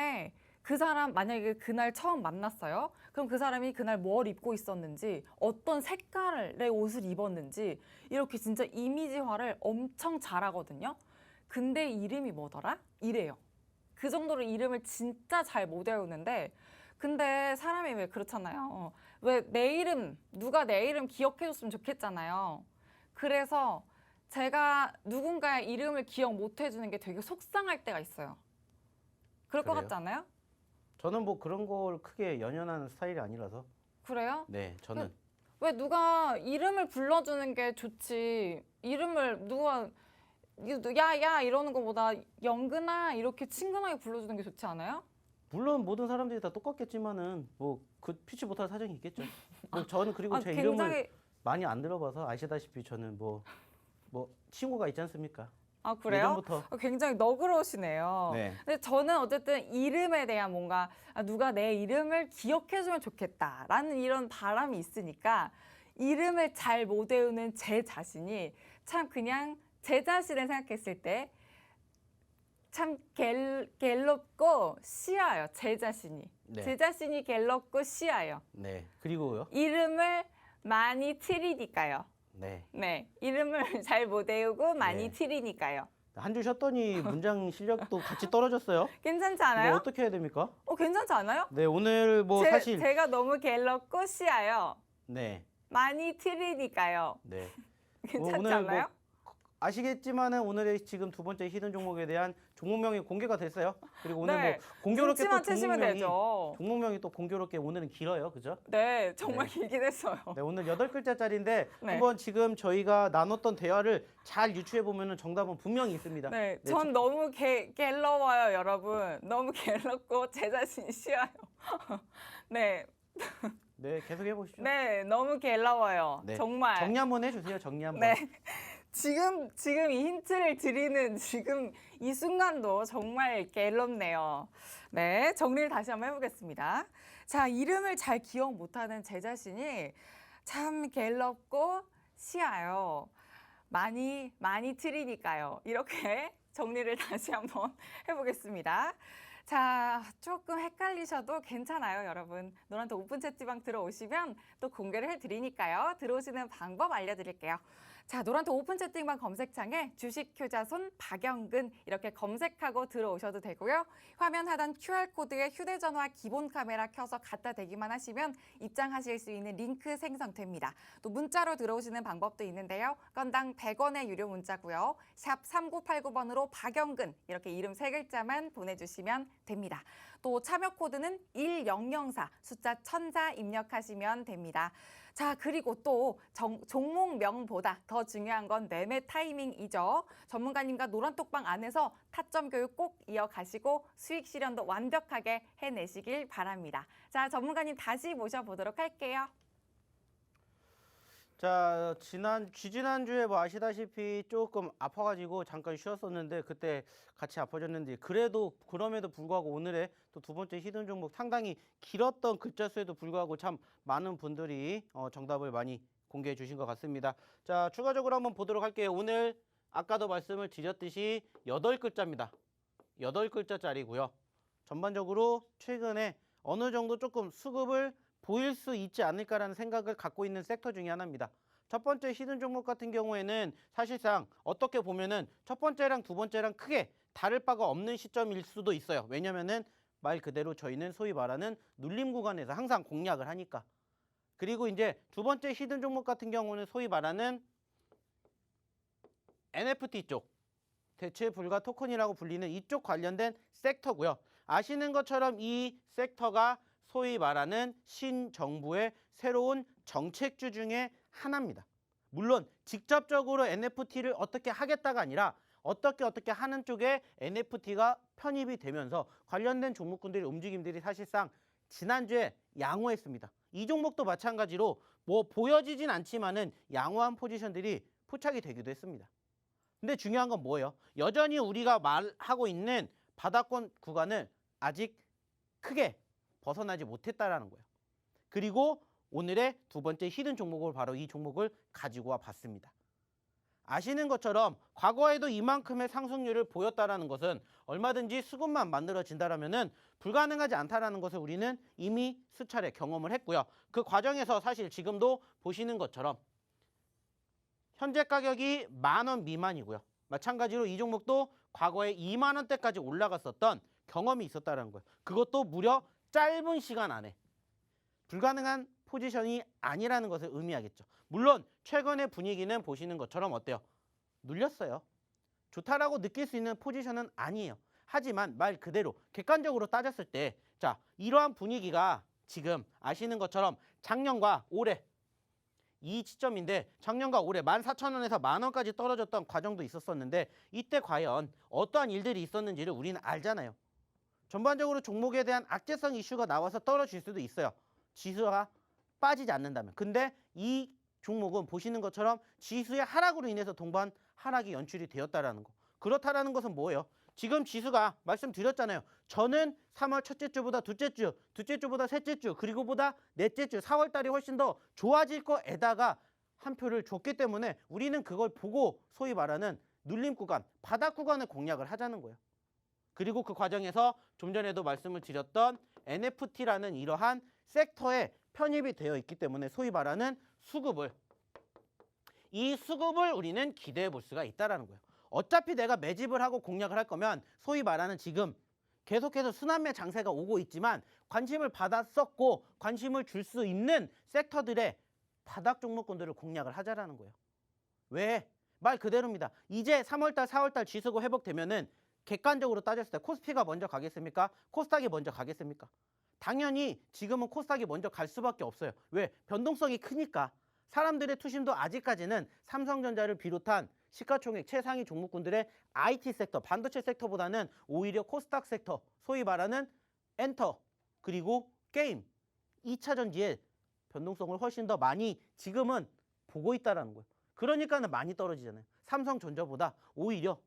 만약에 그날 처음 만났어요. 그럼 그 사람이 그날 뭘 입고 있었는지, 어떤 색깔의 옷을 입었는지 이렇게 진짜 이미지화를 엄청 잘하거든요. 근데 이름이 뭐더라? 이래요. 그 정도로 이름을 진짜 잘 못 외우는데 근데 사람이 왜 그렇잖아요. 왜 누가 내 이름 기억해줬으면 좋겠잖아요. 그래서 제가 누군가의 이름을 기억 못 해주는 게 되게 속상할 때가 있어요. 그럴 것 그래요? 같지 않아요? 저는 뭐 그런 걸 크게 연연하는 스타일이 아니라서. 그래요? 네, 저는. 왜 누가 이름을 불러주는 게 좋지. 이름을 누가 야 이러는 것보다 영근아 이렇게 친근하게 불러주는 게 좋지 않아요? 물론 모든 사람들이 다 똑같겠지만은 뭐 그 피치 못할 사정이 있겠죠. 뭐 저는 그리고 제 이름을 굉장히 많이 안 들어봐서 아시다시피 저는 뭐 친구가 있지 않습니까? 그래요? 예전부터. 굉장히 너그러우시네요. 네. 근데 저는 어쨌든 이름에 대한 뭔가 누가 내 이름을 기억해주면 좋겠다라는 이런 바람이 있으니까 이름을 잘 못 외우는 제 자신이 참 그냥 제 자신을 생각했을 때 참 갤럽고 시아요. 제 자신이. 네. 제 자신이 갤럽고 시아요. 네. 그리고요. 이름을 많이 틀리니까요. 네. 네, 이름을 잘 못 외우고 많이 네. 틀리니까요. 한 주 쉬었더니 문장 실력도 같이 떨어졌어요. 괜찮지 이거 않아요? 어떻게 해야 됩니까? 괜찮지 않아요? 네, 오늘 뭐 사실 제가 너무 갤럽고 시아요. 네. 많이 틀리니까요. 네. 괜찮지 오늘 않아요? 아시겠지만은 오늘의 지금 두 번째 히든 종목에 대한 종목명이 공개가 됐어요. 그리고 오늘 네. 뭐 공교롭게 또 눈치만 채시면 되죠. 종목명이 또 공교롭게 오늘은 길어요. 그죠? 네, 정말 네. 길긴 했어요. 네, 오늘 8글자짜리인데 네. 한번 지금 저희가 나눴던 대화를 잘 유추해 보면은 정답은 분명히 있습니다. 네, 네, 전 너무 갤러워요, 여러분. 너무 갤럽고 제 자신이 싫어요. 네, 네, 계속 해 보시죠. 네, 너무 갤러워요. 네. 정말. 정리 한번 해 주세요. 정리 한번. 네. 지금 이 힌트를 드리는 지금 이 순간도 정말 갤럽네요. 네, 정리를 다시 한번 해보겠습니다. 자, 이름을 잘 기억 못하는 제 자신이 참 갤럽고 시아요. 많이 틀리니까요. 이렇게 정리를 다시 한번 해보겠습니다. 자, 조금 헷갈리셔도 괜찮아요, 여러분. 노란톡 오픈 채팅방 들어오시면 또 공개를 해드리니까요. 들어오시는 방법 알려드릴게요. 자, 노란톡 오픈 채팅방 검색창에 주식 효자손 박영근 이렇게 검색하고 들어오셔도 되고요. 화면 하단 QR코드에 휴대전화 기본 카메라 켜서 갖다 대기만 하시면 입장하실 수 있는 링크 생성됩니다. 또 문자로 들어오시는 방법도 있는데요. 건당 100원의 유료 문자고요. 샵 3989번으로 박영근 이렇게 이름 3글자만 보내주시면 됩니다. 또 참여 코드는 1004 숫자 1000자 입력하시면 됩니다. 자, 그리고 또 종목명보다 더 중요한 건 매매 타이밍이죠. 전문가님과 노란톡방 안에서 타점 교육 꼭 이어가시고 수익 실현도 완벽하게 해내시길 바랍니다. 자, 전문가님 다시 모셔보도록 할게요. 자, 지난주에 뭐 아시다시피 조금 아파가지고 잠깐 쉬었었는데 그때 같이 아파졌는데 그럼에도 불구하고 오늘의 또 두 번째 히든 종목 상당히 길었던 글자 수에도 불구하고 참 많은 분들이 정답을 많이 공개해 주신 것 같습니다. 자, 추가적으로 한번 보도록 할게요. 오늘 아까도 말씀을 드렸듯이 8글자입니다. 8글자짜리고요. 전반적으로 최근에 어느 정도 조금 수급을 보일 수 있지 않을까라는 생각을 갖고 있는 섹터 중에 하나입니다. 첫 번째 히든 종목 같은 경우에는 사실상 어떻게 보면은 첫 번째랑 두 번째랑 크게 다를 바가 없는 시점일 수도 있어요. 왜냐면은 말 그대로 저희는 소위 말하는 눌림 구간에서 항상 공략을 하니까. 그리고 이제 두 번째 히든 종목 같은 경우는 소위 말하는 NFT 쪽, 대체 불가 토큰이라고 불리는 이쪽 관련된 섹터고요. 아시는 것처럼 이 섹터가 소위 말하는 신정부의 새로운 정책주 중에 하나입니다. 물론 직접적으로 NFT를 어떻게 하겠다가 아니라 어떻게 하는 쪽에 NFT가 편입이 되면서 관련된 종목군들의 움직임들이 사실상 지난주에 양호했습니다. 이 종목도 마찬가지로 뭐 보여지진 않지만은 양호한 포지션들이 포착이 되기도 했습니다. 근데 중요한 건 뭐예요? 여전히 우리가 말하고 있는 바닥권 구간을 아직 크게 벗어나지 못했다라는 거예요. 그리고 오늘의 두 번째 히든 종목을 바로 이 종목을 가지고 와 봤습니다. 아시는 것처럼 과거에도 이만큼의 상승률을 보였다라는 것은 얼마든지 수급만 만들어진다라면은 불가능하지 않다라는 것을 우리는 이미 수차례 경험을 했고요. 그 과정에서 사실 지금도 보시는 것처럼 현재 가격이 10,000원 미만이고요. 마찬가지로 이 종목도 과거에 2만 원대까지 올라갔었던 경험이 있었다는 거예요. 그것도 무려 짧은 시간 안에 불가능한 포지션이 아니라는 것을 의미하겠죠. 물론 최근의 분위기는 보시는 것처럼 어때요? 눌렸어요. 좋다라고 느낄 수 있는 포지션은 아니에요. 하지만 말 그대로 객관적으로 따졌을 때 자, 이러한 분위기가 지금 아시는 것처럼 작년과 올해 이 시점인데 작년과 올해 14,000원에서 10,000원까지 떨어졌던 과정도 있었었는데 이때 과연 어떠한 일들이 있었는지를 우리는 알잖아요. 전반적으로 종목에 대한 악재성 이슈가 나와서 떨어질 수도 있어요. 지수가 빠지지 않는다면. 근데 이 종목은 보시는 것처럼 지수의 하락으로 인해서 동반 하락이 연출이 되었다라는 거. 그렇다라는 것은 뭐예요? 지금 지수가 말씀드렸잖아요. 저는 3월 첫째 주보다 둘째 주, 둘째 주보다 셋째 주, 그리고 보다 넷째 주, 4월 달이 훨씬 더 좋아질 거에다가 한 표를 줬기 때문에 우리는 그걸 보고 소위 말하는 눌림 구간, 바닥 구간을 공략을 하자는 거예요. 그리고 그 과정에서 좀 전에도 말씀을 드렸던 NFT라는 이러한 섹터에 편입이 되어 있기 때문에 소위 말하는 수급을 이 수급을 우리는 기대해 볼 수가 있다라는 거예요. 어차피 내가 매집을 하고 공략을 할 거면 소위 말하는 지금 계속해서 순환매 장세가 오고 있지만 관심을 받았었고 관심을 줄 수 있는 섹터들의 바닥 종목군들을 공략을 하자라는 거예요. 왜? 말 그대로입니다. 이제 3월달, 4월달 지수가 회복되면은 객관적으로 따졌을 때 코스피가 먼저 가겠습니까? 코스닥이 먼저 가겠습니까? 당연히 지금은 코스닥이 먼저 갈 수밖에 없어요. 왜? 변동성이 크니까. 사람들의 투심도 아직까지는 삼성전자를 비롯한 시가총액 최상위 종목군들의 IT 섹터, 반도체 섹터보다는 오히려 코스닥 섹터, 소위 말하는 엔터, 그리고 게임, 2차 전지의 변동성을 훨씬 더 많이 지금은 보고 있다는 거예요. 그러니까는 많이 떨어지잖아요. 삼성전자보다 오히려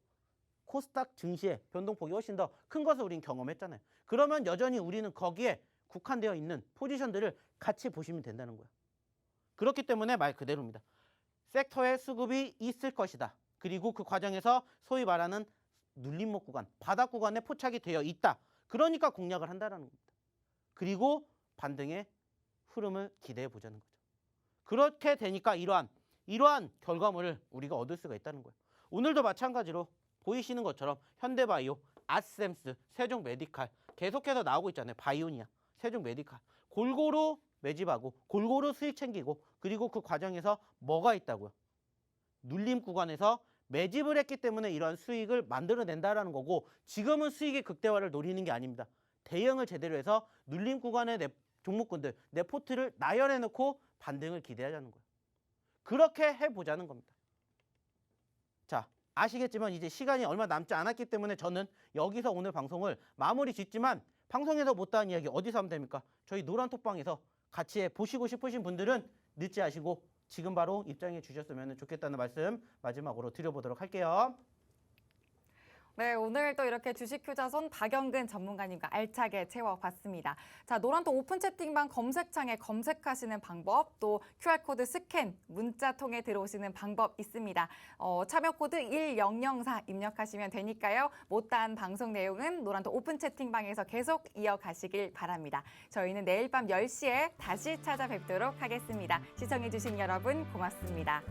코스닥 증시의 변동폭이 훨씬 더 큰 것을 우리는 경험했잖아요. 그러면 여전히 우리는 거기에 국한되어 있는 포지션들을 같이 보시면 된다는 거예요. 그렇기 때문에 말 그대로입니다. 섹터의 수급이 있을 것이다. 그리고 그 과정에서 소위 말하는 눌림목 구간, 바닥 구간에 포착이 되어 있다. 그러니까 공략을 한다는 겁니다. 그리고 반등의 흐름을 기대해 보자는 거죠. 그렇게 되니까 이러한 결과물을 우리가 얻을 수가 있다는 거예요. 오늘도 마찬가지로 보이시는 것처럼 현대바이오, 아스셈스, 세종메디칼 계속해서 나오고 있잖아요. 바이오니아, 세종메디칼 골고루 매집하고 골고루 수익 챙기고 그리고 그 과정에서 뭐가 있다고요? 눌림 구간에서 매집을 했기 때문에 이러한 수익을 만들어낸다라는 거고 지금은 수익의 극대화를 노리는 게 아닙니다. 대응을 제대로 해서 눌림 구간의 내 종목군들, 내 포트를 나열해놓고 반등을 기대하자는 거예요. 그렇게 해보자는 겁니다. 자, 아시겠지만 이제 시간이 얼마 남지 않았기 때문에 저는 여기서 오늘 방송을 마무리 짓지만 방송에서 못다한 이야기 어디서 하면 됩니까? 저희 노란톡방에서 같이 보시고 싶으신 분들은 늦지 않으시고 지금 바로 입장해 주셨으면 좋겠다는 말씀 마지막으로 드려보도록 할게요. 네, 오늘 또 이렇게 주식투자손 박영근 전문가님과 알차게 채워봤습니다. 자, 노란톡 오픈 채팅방 검색창에 검색하시는 방법, 또 QR코드 스캔, 문자 통해 들어오시는 방법 있습니다. 참여 코드 1004 입력하시면 되니까요. 못다한 방송 내용은 노란톡 오픈 채팅방에서 계속 이어가시길 바랍니다. 저희는 내일 밤 10시에 다시 찾아뵙도록 하겠습니다. 시청해주신 여러분 고맙습니다.